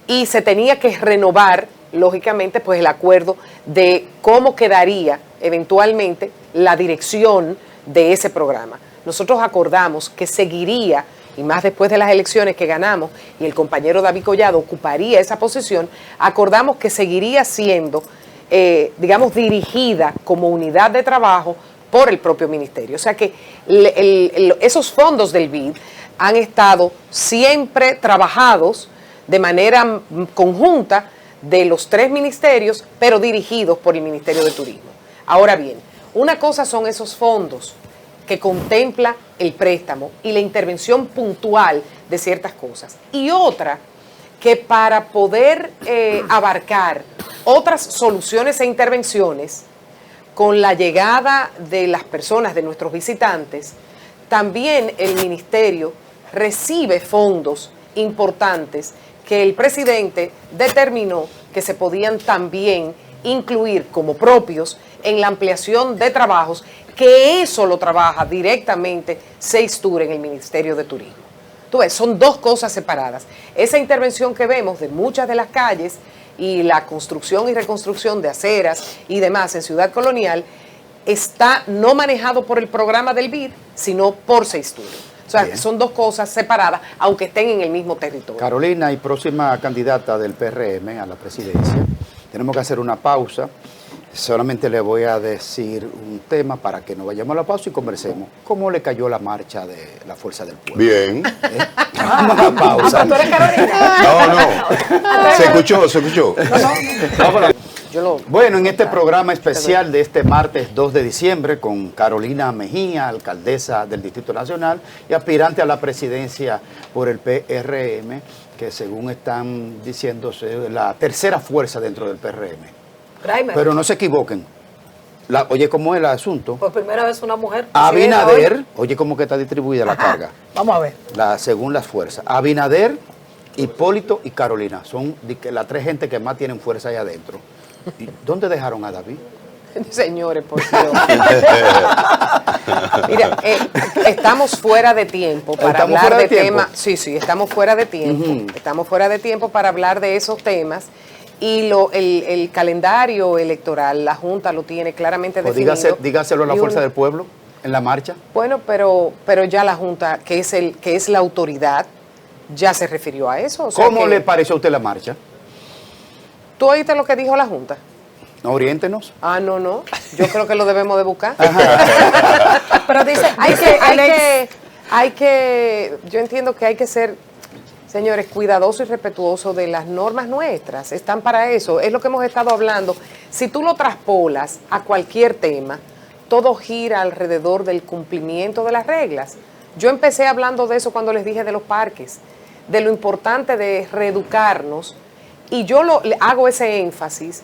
y se tenía que renovar, lógicamente, pues el acuerdo de cómo quedaría eventualmente la dirección de ese programa. Nosotros acordamos que seguiría, y más después de las elecciones que ganamos, y el compañero David Collado ocuparía esa posición, acordamos que seguiría siendo, digamos, dirigida como unidad de trabajo por el propio ministerio. O sea que esos fondos del BID han estado siempre trabajados de manera conjunta de los tres ministerios, pero dirigidos por el Ministerio de Turismo. Ahora bien, una cosa son esos fondos que contempla el préstamo y la intervención puntual de ciertas cosas. Y otra, que para poder abarcar otras soluciones e intervenciones, con la llegada de las personas, de nuestros visitantes, también el ministerio recibe fondos importantes que el presidente determinó que se podían también incluir como propios en la ampliación de trabajos, que eso lo trabaja directamente Seistur en el Ministerio de Turismo. Tú ves, son dos cosas separadas. Esa intervención que vemos de muchas de las calles y la construcción y reconstrucción de aceras y demás en Ciudad Colonial está no manejado por el programa del BID, sino por Seistur. O sea, bien, son dos cosas separadas, aunque estén en el mismo territorio. Carolina, y próxima candidata del PRM a la presidencia, tenemos que hacer una pausa. Solamente le voy a decir un tema para que nos vayamos a la pausa y conversemos. ¿Cómo le cayó la marcha de la Fuerza del Pueblo? Bien. Vamos a la pausa. ¿Tú eres Carolina? No. Se escuchó. Bueno, en este programa especial de este martes 2 de diciembre con Carolina Mejía, alcaldesa del Distrito Nacional y aspirante a la presidencia por el PRM, que según están diciéndose la tercera fuerza dentro del PRM. Pero no se equivoquen. Oye, ¿cómo es el asunto? Por primera vez una mujer. Abinader, oye, ¿cómo que está distribuida la carga? Vamos a ver. Según las fuerzas. Abinader, Hipólito y Carolina son las tres gente que más tienen fuerza ahí adentro. ¿Y dónde dejaron a David? Señores, por Dios. Mira, estamos fuera de tiempo para hablar de temas. Sí, estamos fuera de tiempo. Estamos fuera de tiempo para hablar de esos temas. Y el calendario electoral, la Junta lo tiene claramente definido. Dígaselo a la Fuerza del Pueblo en la marcha. Bueno, pero ya la Junta, que es la autoridad, ya se refirió a eso. O sea, ¿Cómo le pareció a usted la marcha? ¿Tú oíste lo que dijo la Junta? Oriéntenos. No. Yo creo que lo debemos de buscar. Pero dice, yo entiendo que hay que ser, señores, cuidadoso y respetuoso de las normas nuestras. Están para eso. Es lo que hemos estado hablando. Si tú lo traspolas a cualquier tema, todo gira alrededor del cumplimiento de las reglas. Yo empecé hablando de eso cuando les dije de los parques, de lo importante de reeducarnos, y yo hago ese énfasis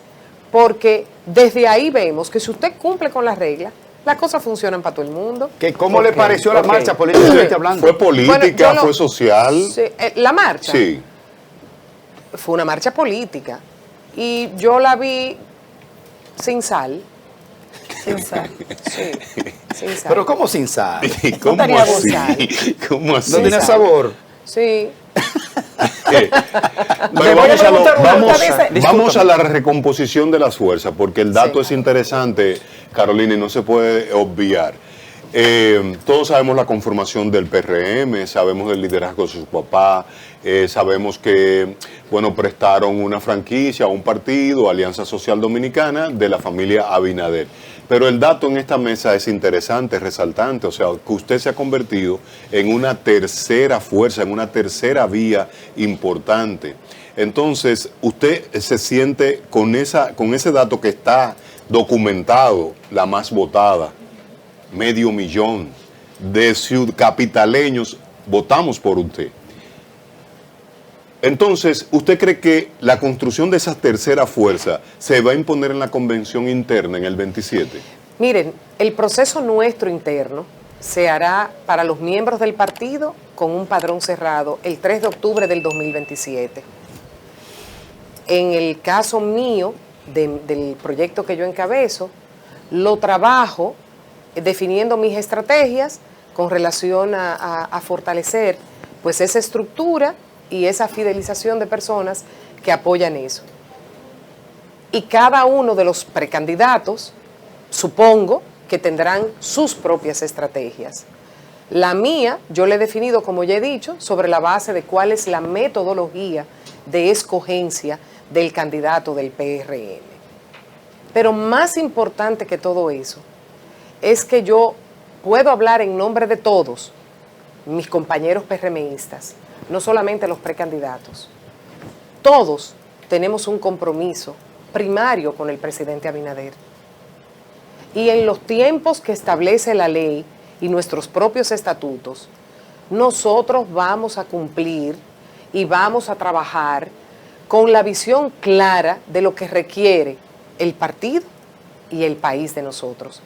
porque desde ahí vemos que si usted cumple con las reglas, las cosas funcionan para todo el mundo. ¿Cómo le pareció la marcha políticamente hablando? ¿Fue política, fue social? Sí, la marcha. Sí. Fue una marcha política y yo la vi sin sal. Sin sal. Sí, sin sal. ¿Pero cómo sin sal? ¿Cómo tenía así? sal. ¿Cómo así? ¿No tiene sabor? Sí. Pero vamos a la recomposición de las fuerzas, porque el dato es interesante, Carolina, y no se puede obviar. Todos sabemos la conformación del PRM, sabemos del liderazgo de su papá, sabemos que, prestaron una franquicia a un partido, Alianza Social Dominicana, de la familia Abinader. Pero el dato en esta mesa es interesante, resaltante, o sea, que usted se ha convertido en una tercera fuerza, en una tercera vía importante. Entonces, usted se siente con ese dato que está documentado, la más votada, 500,000 de capitaleños votamos por usted. Entonces, ¿usted cree que la construcción de esa tercera fuerza se va a imponer en la convención interna en el 27? Miren, el proceso nuestro interno se hará para los miembros del partido con un padrón cerrado el 3 de octubre del 2027. En el caso mío, del proyecto que yo encabezo, lo trabajo definiendo mis estrategias con relación a fortalecer pues esa estructura y esa fidelización de personas que apoyan eso. Y cada uno de los precandidatos, supongo que tendrán sus propias estrategias. La mía, yo la he definido, como ya he dicho, sobre la base de cuál es la metodología de escogencia del candidato del PRM. Pero más importante que todo eso, es que yo puedo hablar en nombre de todos mis compañeros PRMistas, no solamente los precandidatos. Todos tenemos un compromiso primario con el presidente Abinader. Y en los tiempos que establece la ley y nuestros propios estatutos, nosotros vamos a cumplir y vamos a trabajar con la visión clara de lo que requiere el partido y el país de nosotros.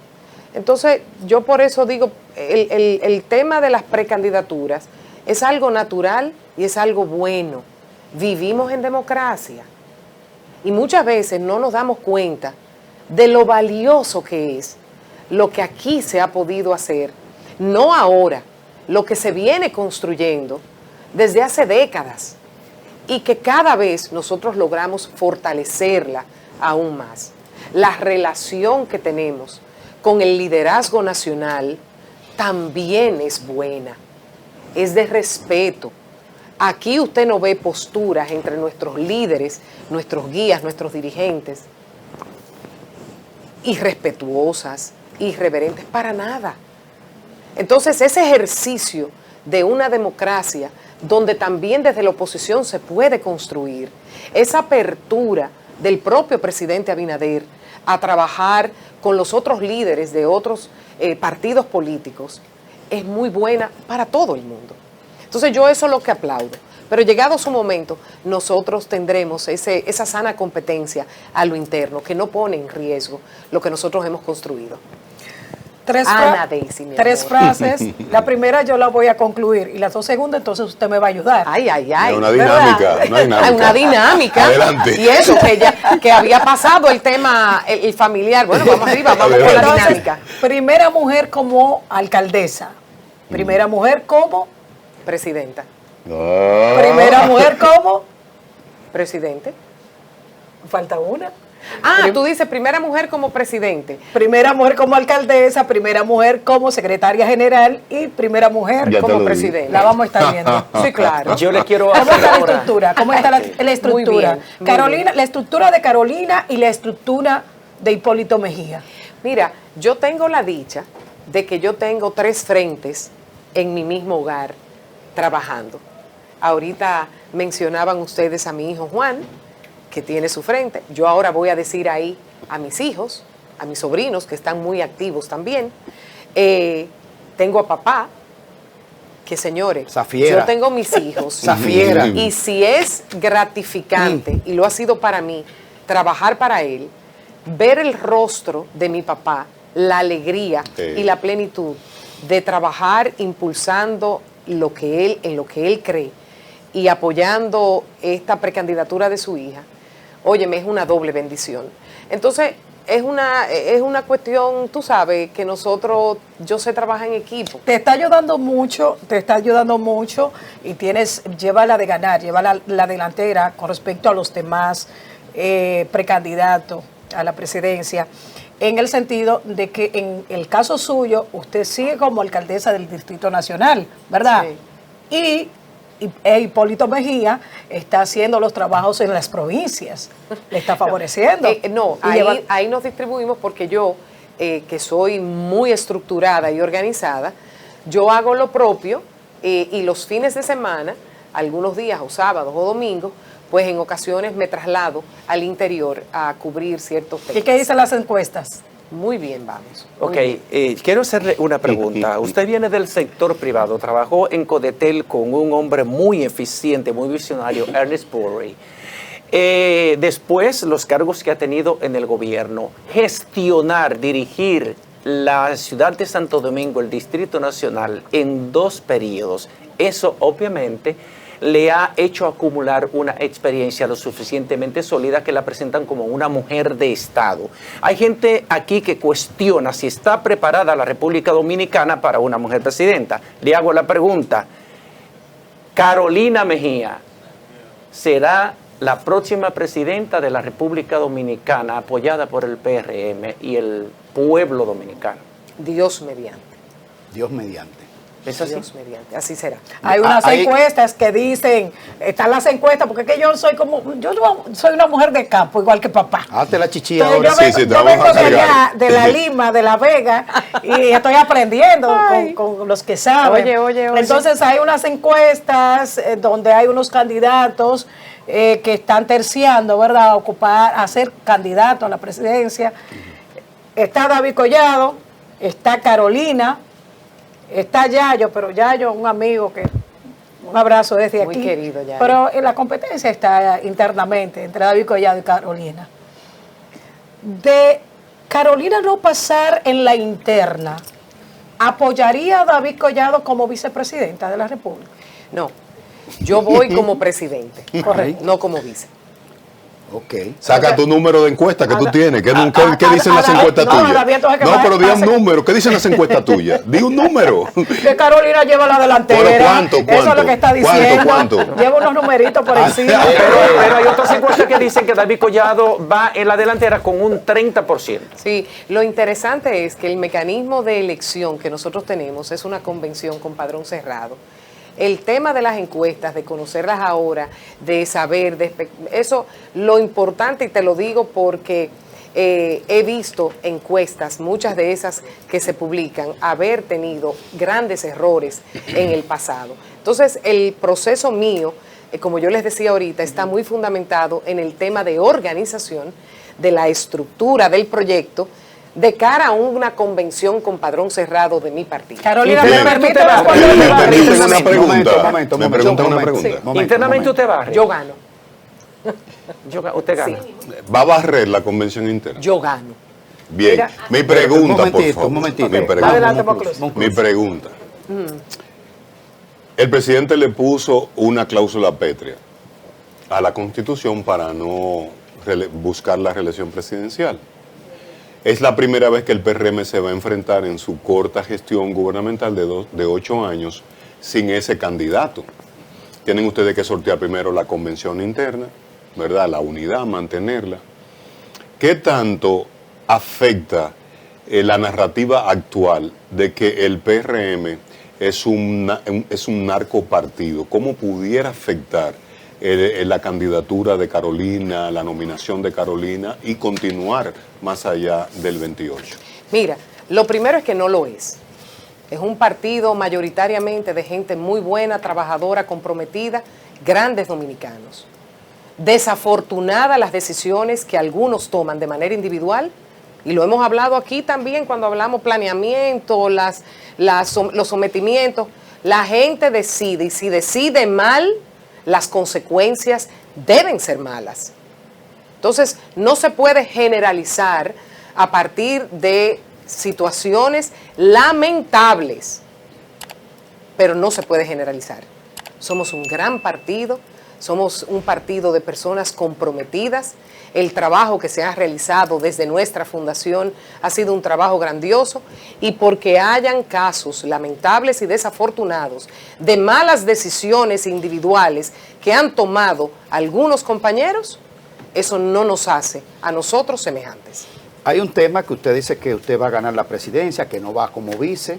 Entonces, yo por eso digo, el tema de las precandidaturas es algo natural y es algo bueno. Vivimos en democracia y muchas veces no nos damos cuenta de lo valioso que es lo que aquí se ha podido hacer, no ahora, lo que se viene construyendo desde hace décadas y que cada vez nosotros logramos fortalecerla aún más. La relación que tenemos con el liderazgo nacional también es buena, es de respeto. Aquí usted no ve posturas entre nuestros líderes, nuestros guías, nuestros dirigentes, irrespetuosas, irreverentes, para nada. Entonces, ese ejercicio de una democracia donde también desde la oposición se puede construir, esa apertura del propio presidente Abinader a trabajar con los otros líderes de otros partidos políticos es muy buena para todo el mundo. Entonces yo eso es lo que aplaudo. Pero llegado su momento, nosotros tendremos esa sana competencia a lo interno que no pone en riesgo lo que nosotros hemos construido. Tres frases. La primera yo la voy a concluir y las dos segundas entonces usted me va a ayudar. Ay. Una dinámica, una dinámica. Adelante. Y eso, que había pasado el tema, el familiar. Bueno, vamos arriba, vamos con la dinámica. Primera mujer como alcaldesa. Primera mujer como presidenta. Primera mujer como presidente. Falta una. Tú dices primera mujer como presidente. Primera mujer como alcaldesa, primera mujer como secretaria general y primera mujer como presidente. La vamos a estar viendo. Sí, claro. Yo le quiero ¿Cómo está la estructura? ¿Cómo está la estructura? Muy bien, Carolina, la estructura de Carolina y la estructura de Hipólito Mejía. Mira, yo tengo la dicha de que yo tengo 3 frentes en mi mismo hogar trabajando. Ahorita mencionaban ustedes a mi hijo Juan, que tiene su frente. Yo ahora voy a decir ahí a mis hijos, a mis sobrinos, que están muy activos también. Tengo a papá, que señores, Zafiera. yo tengo mis hijos. Zafiera. Y si es gratificante, y lo ha sido para mí, trabajar para él, ver el rostro de mi papá, la alegría y la plenitud de trabajar impulsando en lo que él cree y apoyando esta precandidatura de su hija, óyeme, es una doble bendición. Entonces, es una cuestión, tú sabes, que yo sé trabajar en equipo. Te está ayudando mucho y lleva la de ganar, lleva la delantera con respecto a los demás precandidatos a la presidencia, en el sentido de que en el caso suyo, usted sigue como alcaldesa del Distrito Nacional, ¿verdad? Sí. Y Hipólito Mejía está haciendo los trabajos en las provincias, le está favoreciendo. Ahí nos distribuimos porque yo, que soy muy estructurada y organizada, yo hago lo propio y los fines de semana, algunos días o sábados o domingos, pues en ocasiones me traslado al interior a cubrir ciertos temas. ¿Y qué dicen las encuestas? Muy bien, vamos. Ok, quiero hacerle una pregunta. Usted viene del sector privado, trabajó en Codetel con un hombre muy eficiente, muy visionario, Ernest Borrey. Después, los cargos que ha tenido en el gobierno, gestionar, dirigir la ciudad de Santo Domingo, el Distrito Nacional, en 2 periodos, eso obviamente le ha hecho acumular una experiencia lo suficientemente sólida que la presentan como una mujer de Estado. Hay gente aquí que cuestiona si está preparada la República Dominicana para una mujer presidenta. Le hago la pregunta, Carolina Mejía, ¿será la próxima presidenta de la República Dominicana apoyada por el PRM y el pueblo dominicano? Dios mediante. Dios mediante. ¿Es así? Dios mediante, así será. Hay unas encuestas que dicen, están las encuestas, porque es que yo soy una mujer de campo, igual que papá. Hazte la chichilla Entonces, ahora. yo vengo de allá, de la Lima, de La Vega, y estoy aprendiendo con los que saben. Oye. Entonces hay unas encuestas donde hay unos candidatos que están terciando, ¿verdad?, a ser candidato a la presidencia. Está David Collado, está Carolina, está Yayo, pero Yayo, un amigo un abrazo desde muy aquí. Querido, Yayo. Pero la competencia está internamente entre David Collado y Carolina. De Carolina no pasar en la interna, ¿apoyaría a David Collado como vicepresidenta de la República? No, yo voy como presidente, Correcto. no como vice. Ok. Saca tu número de encuesta que tú tienes. ¿Qué dicen las encuestas tuyas? No, pero di un número. ¿Qué dicen las encuestas tuyas? Di un número. Que Carolina lleva la delantera. ¿Pero cuánto? Eso es lo que está diciendo. ¿Cuánto? Lleva unos numeritos por encima. Pero hay otras encuestas que dicen que David Collado va en la delantera con un 30%. Sí, lo interesante es que el mecanismo de elección que nosotros tenemos es una convención con padrón cerrado. El tema de las encuestas, de conocerlas ahora, de saber, eso lo importante, y te lo digo porque he visto encuestas, muchas de esas que se publican, haber tenido grandes errores en el pasado. Entonces, el proceso mío como yo les decía ahorita, está muy fundamentado en el tema de organización, de la estructura del proyecto, de cara a una convención con padrón cerrado de mi partido. Carolina, Bien. ¿me permite Me permiten una pregunta. Momento, Me preguntan una pregunta. Internamente usted barre. Yo gano. Usted gana. ¿Va a barrer la convención interna? Yo gano. Bien. Mira, Mi pregunta, por favor. Un momentito. Mi pregunta. Adelante, Moclus. Mi pregunta. El presidente le puso una cláusula pétrea a la Constitución para no buscar la reelección presidencial. Es la primera vez que el PRM se va a enfrentar en su corta gestión gubernamental de 8 años sin ese candidato. Tienen ustedes que sortear primero la convención interna, ¿verdad? La unidad, mantenerla. ¿Qué tanto afecta la narrativa actual de que el PRM es un narcopartido? ¿Cómo pudiera afectar la candidatura de Carolina, la nominación de Carolina y continuar más allá del 28? Mira, lo primero es que no lo es. Es un partido mayoritariamente de gente muy buena, trabajadora, comprometida, grandes dominicanos. Desafortunadas las decisiones que algunos toman de manera individual, y lo hemos hablado aquí también cuando hablamos planeamiento, los sometimientos. La gente decide, y si decide mal, las consecuencias deben ser malas. Entonces, no se puede generalizar a partir de situaciones lamentables, pero no se puede generalizar. Somos un gran partido, somos un partido de personas comprometidas. El trabajo que se ha realizado desde nuestra fundación ha sido un trabajo grandioso, y porque hayan casos lamentables y desafortunados de malas decisiones individuales que han tomado algunos compañeros, eso no nos hace a nosotros semejantes. Hay un tema que usted dice que usted va a ganar la presidencia, que no va como vice,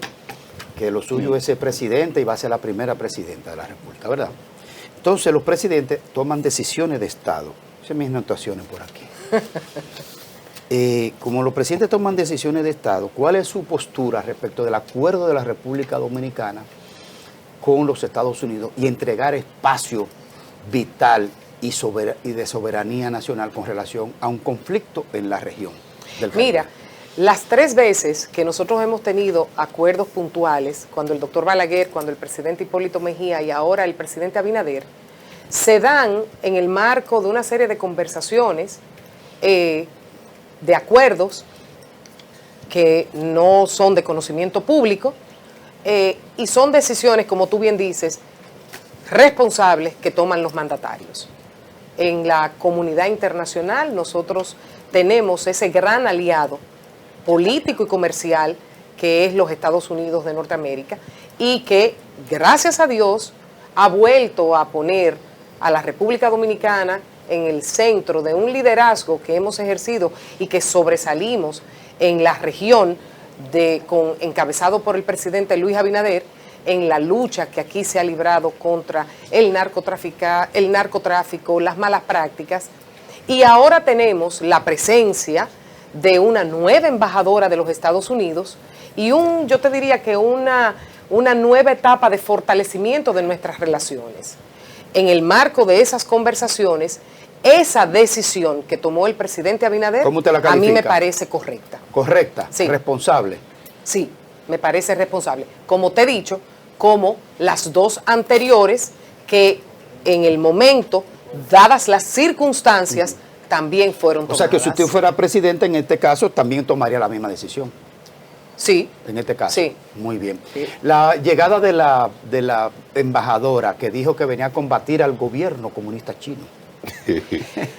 que lo suyo es ser presidente y va a ser la primera presidenta de la República, ¿verdad? Entonces los presidentes toman decisiones de Estado. Esas mis anotaciones por aquí. Como los presidentes toman decisiones de Estado, ¿cuál es su postura respecto del acuerdo de la República Dominicana con los Estados Unidos y entregar espacio vital y de soberanía nacional con relación a un conflicto en la región del Caribe? Mira, las 3 veces que nosotros hemos tenido acuerdos puntuales, cuando el doctor Balaguer, cuando el presidente Hipólito Mejía y ahora el presidente Abinader, se dan en el marco de una serie de conversaciones, de acuerdos que no son de conocimiento público, y son decisiones, como tú bien dices, responsables que toman los mandatarios. En la comunidad internacional nosotros tenemos ese gran aliado político y comercial que es los Estados Unidos de Norteamérica, y que, gracias a Dios, ha vuelto a poner a la República Dominicana en el centro de un liderazgo que hemos ejercido y que sobresalimos en la región, encabezado por el presidente Luis Abinader, en la lucha que aquí se ha librado contra el narcotráfico, las malas prácticas. Y ahora tenemos la presencia de una nueva embajadora de los Estados Unidos y yo te diría que una nueva etapa de fortalecimiento de nuestras relaciones. En el marco de esas conversaciones, esa decisión que tomó el presidente Abinader, ¿cómo te la califica? A mí me parece correcta. ¿Correcta? Sí. ¿Responsable? Sí, me parece responsable. Como te he dicho, como las 2 anteriores que en el momento, dadas las circunstancias, también fueron tomadas. O sea que si usted fuera presidente en este caso, también tomaría la misma decisión. Sí. En este caso. Sí. Muy bien. Sí. La llegada de la embajadora que dijo que venía a combatir al gobierno comunista chino.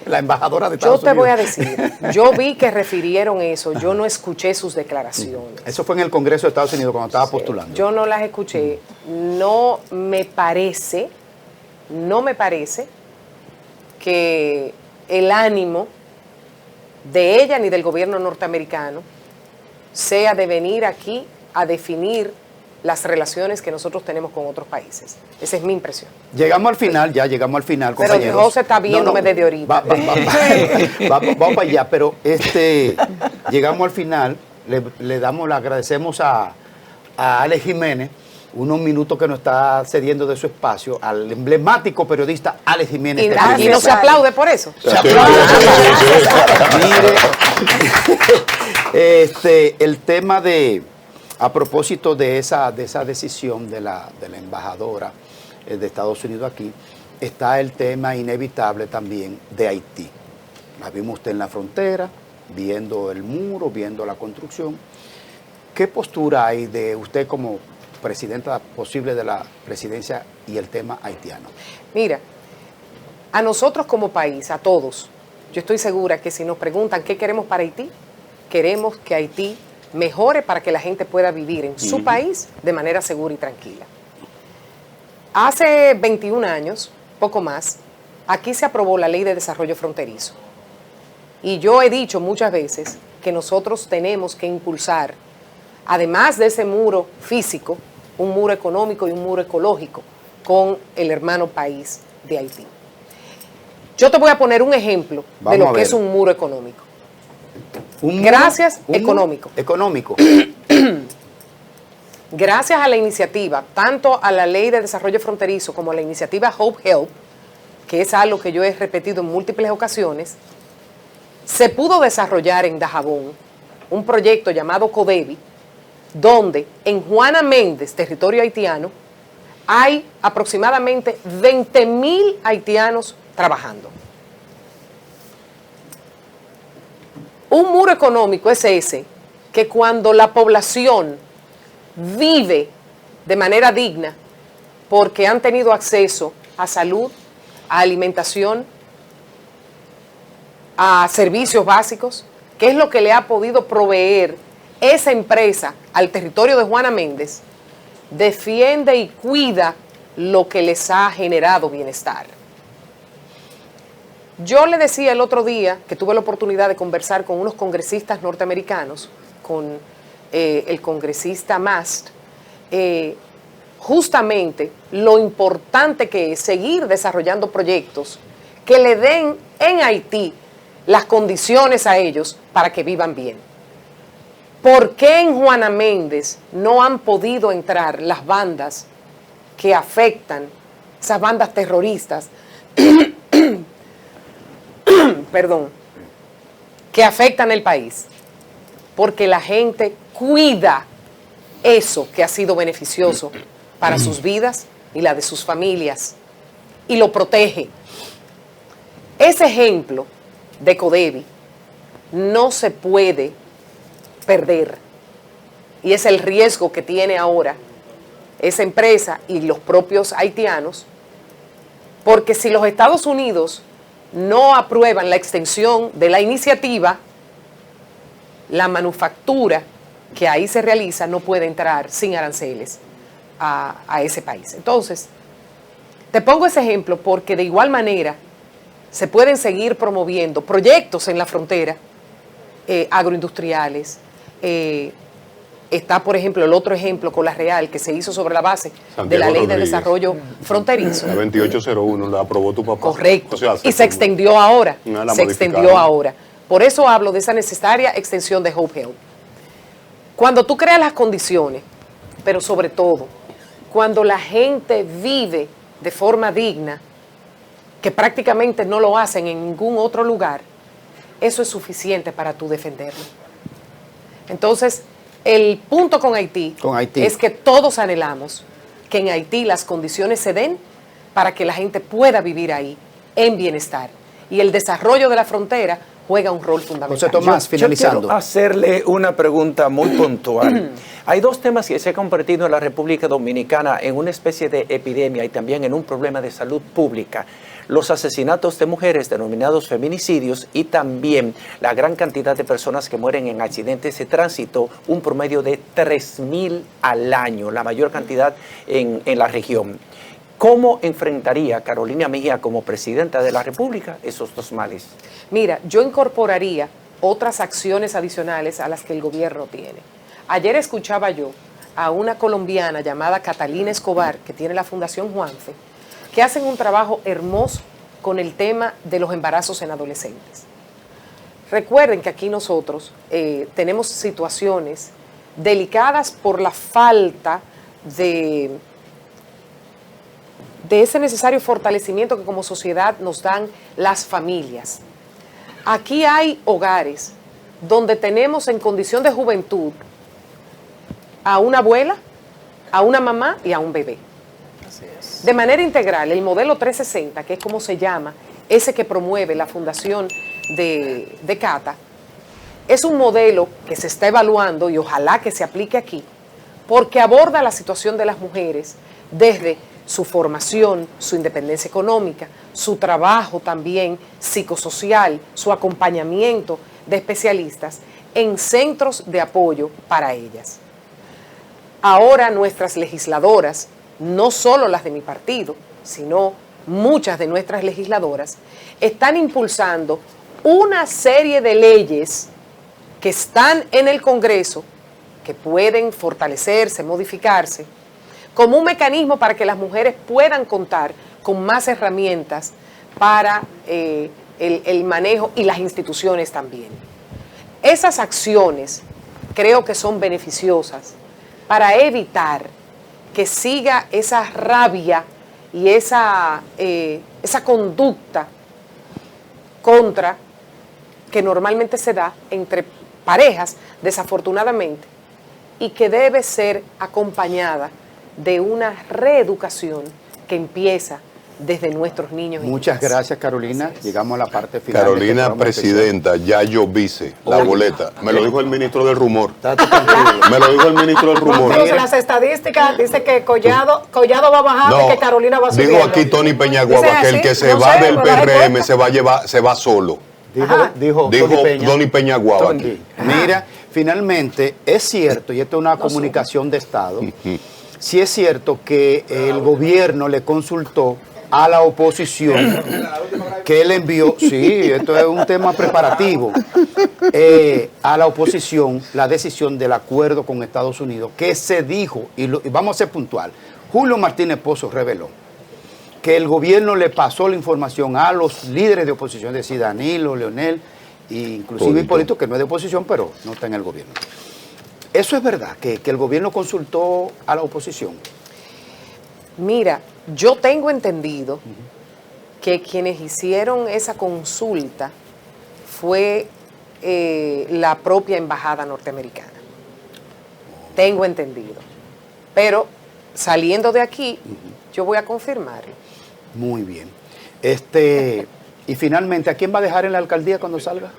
La embajadora de Estados Unidos. Yo te voy a decir, yo vi que refirieron eso, yo no escuché sus declaraciones. Eso fue en el Congreso de Estados Unidos cuando estaba postulando. Yo no las escuché. No me parece que el ánimo de ella ni del gobierno norteamericano sea de venir aquí a definir las relaciones que nosotros tenemos con otros países. Esa es mi impresión. Llegamos al final, compañeros. Pero José está viéndome desde ahorita. Vamos para allá, pero llegamos al final, le agradecemos a Alex Jiménez unos minutos que nos está cediendo de su espacio al emblemático periodista Alex Jiménez. Y no se aplaude por eso. Se aplaude. Mire, el tema a propósito de esa decisión de la embajadora de Estados Unidos aquí, está el tema inevitable también de Haití. La vimos usted en la frontera, viendo el muro, viendo la construcción. ¿Qué postura hay de usted como presidenta posible de la presidencia y el tema haitiano? Mira, a nosotros como país, a todos, yo estoy segura que si nos preguntan qué queremos para Haití, queremos que Haití mejore para que la gente pueda vivir en su país de manera segura y tranquila. Hace 21 años, poco más, aquí se aprobó la Ley de Desarrollo Fronterizo. Y yo he dicho muchas veces que nosotros tenemos que impulsar, además de ese muro físico, un muro económico y un muro ecológico con el hermano país de Haití. Yo te voy a poner un ejemplo de lo que es un muro económico. Económico. Económico. Gracias a la iniciativa, tanto a la Ley de Desarrollo Fronterizo como a la iniciativa Hope Help, que es algo que yo he repetido en múltiples ocasiones, se pudo desarrollar en Dajabón un proyecto llamado CODEVI, donde en Juana Méndez, territorio haitiano, hay aproximadamente 20.000 haitianos trabajando. Un muro económico es ese que cuando la población vive de manera digna porque han tenido acceso a salud, a alimentación, a servicios básicos, que es lo que le ha podido proveer esa empresa al territorio de Juana Méndez, defiende y cuida lo que les ha generado bienestar. Yo le decía el otro día que tuve la oportunidad de conversar con unos congresistas norteamericanos, con el congresista Mast, justamente lo importante que es seguir desarrollando proyectos que le den en Haití las condiciones a ellos para que vivan bien. ¿Por qué en Juana Méndez no han podido entrar las bandas que afectan, esas bandas terroristas, perdón, que afectan el país? Porque la gente cuida eso que ha sido beneficioso para sus vidas y la de sus familias y lo protege. Ese ejemplo de CODEVI no se puede perder y es el riesgo que tiene ahora esa empresa y los propios haitianos, porque si los Estados Unidos no aprueban la extensión de la iniciativa, la manufactura que ahí se realiza no puede entrar sin aranceles a ese país. Entonces, te pongo ese ejemplo porque de igual manera se pueden seguir promoviendo proyectos en la frontera, agroindustriales. Está, por ejemplo, el otro ejemplo con La Real que se hizo sobre la base de la Ley de Desarrollo Fronterizo. La 2801 la aprobó tu papá. Correcto. O sea, y se extendió ahora. Se extendió ahora. Por eso hablo de esa necesaria extensión de Hope Help. Cuando tú creas las condiciones, pero sobre todo, cuando la gente vive de forma digna, que prácticamente no lo hacen en ningún otro lugar, eso es suficiente para tú defenderlo. Entonces, el punto con Haití es que todos anhelamos que en Haití las condiciones se den para que la gente pueda vivir ahí en bienestar. Y el desarrollo de la frontera juega un rol fundamental. José Tomás, finalizando. Yo quiero hacerle una pregunta muy puntual. Hay dos temas que se han convertido en la República Dominicana en una especie de epidemia y también en un problema de salud pública. Los asesinatos de mujeres, denominados feminicidios, y también la gran cantidad de personas que mueren en accidentes de tránsito, un promedio de 3.000 al año, la mayor cantidad en la región. ¿Cómo enfrentaría Carolina Mejía como presidenta de la República esos dos males? Mira, yo incorporaría otras acciones adicionales a las que el gobierno tiene. Ayer escuchaba yo a una colombiana llamada Catalina Escobar, que tiene la Fundación Juanfe, que hacen un trabajo hermoso con el tema de los embarazos en adolescentes. Recuerden que aquí nosotros tenemos situaciones delicadas por la falta de ese necesario fortalecimiento que como sociedad nos dan las familias. Aquí hay hogares donde tenemos en condición de juventud a una abuela, a una mamá y a un bebé. Así es. De manera integral, el modelo 360, que es como se llama, ese que promueve la fundación de Cata, es un modelo que se está evaluando y ojalá que se aplique aquí, porque aborda la situación de las mujeres desde su formación, su independencia económica, su trabajo también psicosocial, su acompañamiento de especialistas en centros de apoyo para ellas. Ahora nuestras legisladoras, no solo las de mi partido, sino muchas de nuestras legisladoras, están impulsando una serie de leyes que están en el Congreso, que pueden fortalecerse, modificarse, como un mecanismo para que las mujeres puedan contar con más herramientas para el manejo y las instituciones también. Esas acciones creo que son beneficiosas para evitar que siga esa rabia y esa conducta contra que normalmente se da entre parejas, desafortunadamente, y que debe ser acompañada de una reeducación que empieza desde nuestros niños. Muchas gracias, Carolina. Llegamos a la parte final. Carolina, presidenta, Yayo vice, la boleta. Me lo dijo el ministro del rumor. Me lo dijo el ministro del rumor. Entonces, las estadísticas dicen que Collado va bajando y que Carolina va subiendo. Dijo aquí Tony Peñaguaba que el que se va del PRM se va solo. Dijo Tony Peñaguaba. Mira, finalmente es cierto, y esto es una comunicación de Estado, sí es cierto que el gobierno le consultó a la oposición, que él envió, sí, esto es un tema preparativo, a la oposición la decisión del acuerdo con Estados Unidos, que se dijo, y vamos a ser puntual, Julio Martínez Pozo reveló que el gobierno le pasó la información a los líderes de oposición, es decir, Danilo, Leonel, e inclusive Hipólito, que no es de oposición, pero no está en el gobierno. ¿Eso es verdad, que el gobierno consultó a la oposición? Mira, yo tengo entendido que quienes hicieron esa consulta fue la propia embajada norteamericana. Tengo entendido. Pero saliendo de aquí, yo voy a confirmarlo. Muy bien. Y finalmente, ¿a quién va a dejar en la alcaldía cuando salga?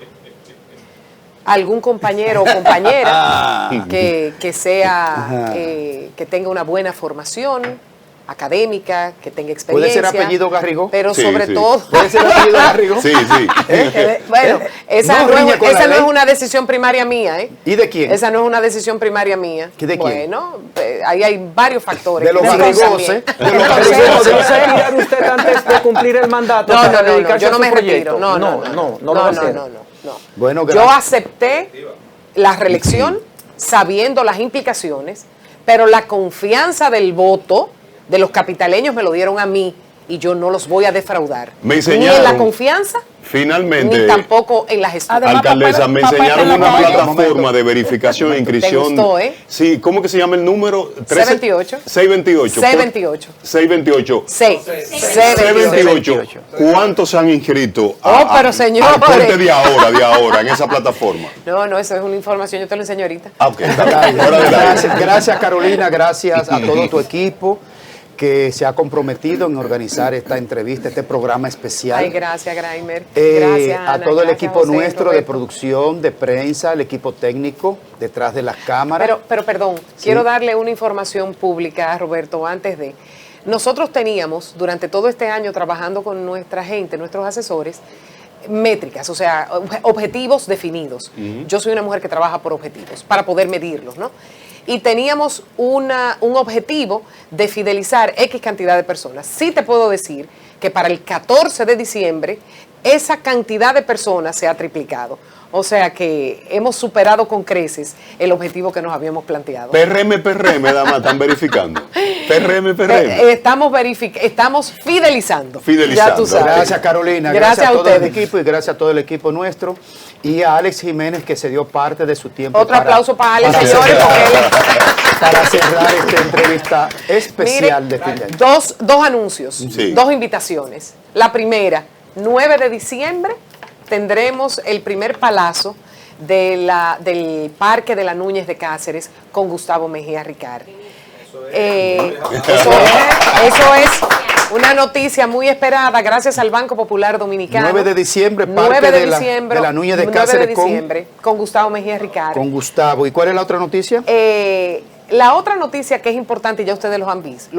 Algún compañero o compañera que sea, que tenga una buena formación académica, que tenga experiencia. ¿Puede ser apellido Garrigó? Pero sobre todo... ¿Puede ser apellido Garrigó? Sí, sí. Bueno, esa no es una decisión primaria mía, ¿eh? ¿Y de quién? Esa no es una decisión primaria mía. ¿De quién? Bueno, ahí hay varios factores. De los Garrigós, ¿eh? De los Garrigós. ¿Se va a retirar usted antes de cumplir el mandato? No, yo no me retiro. No. Bueno, yo acepté la reelección sabiendo las implicaciones, pero la confianza del voto de los capitaleños me lo dieron a mí y yo no los voy a defraudar. Me enseñaron, ni en la confianza, finalmente, ni tampoco en la gestión. Alcaldesa, me enseñaron una plataforma de verificación e inscripción. ¿Te gustó, eh? Sí, ¿cómo que se llama el número? 628. 628. 628. 628. 628. ¿Cuántos han inscrito pero señor, al corte de ahora, en esa plataforma? No, eso es una información, yo te lo enseño ahorita. Ok, está bien. Gracias, Carolina, gracias a todo tu equipo que se ha comprometido en organizar esta entrevista, este programa especial. Ay, gracias, Graimer. Gracias, Ana. A todo el equipo José, nuestro Roberto. de producción, de prensa, el equipo técnico detrás de las cámaras. Pero perdón, quiero darle una información pública, Roberto, antes de... Nosotros teníamos, durante todo este año, trabajando con nuestra gente, nuestros asesores, métricas, o sea, objetivos definidos. Yo soy una mujer que trabaja por objetivos, para poder medirlos, ¿no? Y teníamos un objetivo de fidelizar X cantidad de personas. Sí te puedo decir que para el 14 de diciembre esa cantidad de personas se ha triplicado. O sea que hemos superado con creces el objetivo que nos habíamos planteado. PRM, dama, están verificando. Estamos fidelizando. Ya tú sabes. Gracias, Carolina. Gracias a todo el equipo y gracias a todo el equipo nuestro. Y a Alex Jiménez, que se dio parte de su tiempo. Otro aplauso para Alex, señores, para cerrar esta entrevista especial de fin de año. Dos anuncios, dos invitaciones. La primera, 9 de diciembre, tendremos el primer palazo del Parque de la Núñez de Cáceres con Gustavo Mejía Ricard. Eso es una noticia muy esperada gracias al Banco Popular Dominicano. 9 de diciembre, Parque de la Núñez de Cáceres con Gustavo Mejía Ricard. Con Gustavo. ¿Y cuál es la otra noticia? La otra noticia que es importante, y ya ustedes lo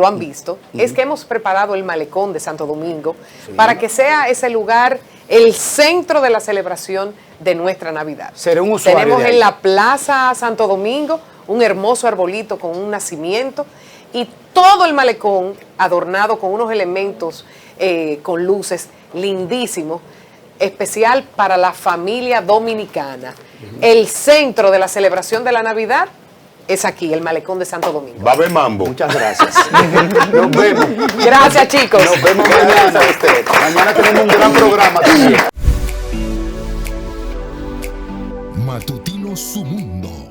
han visto, es que hemos preparado el malecón de Santo Domingo para que sea ese lugar el centro de la celebración de nuestra Navidad. Seré un usuario. Tenemos en la Plaza Santo Domingo un hermoso arbolito con un nacimiento y todo el malecón adornado con unos elementos con luces lindísimos, especial para la familia dominicana. El centro de la celebración de la Navidad es aquí, el malecón de Santo Domingo. Va a haber mambo. Muchas gracias. Nos vemos. Gracias, chicos. Nos vemos mañana. Mañana tenemos un gran programa también. Matutino Su Mundo.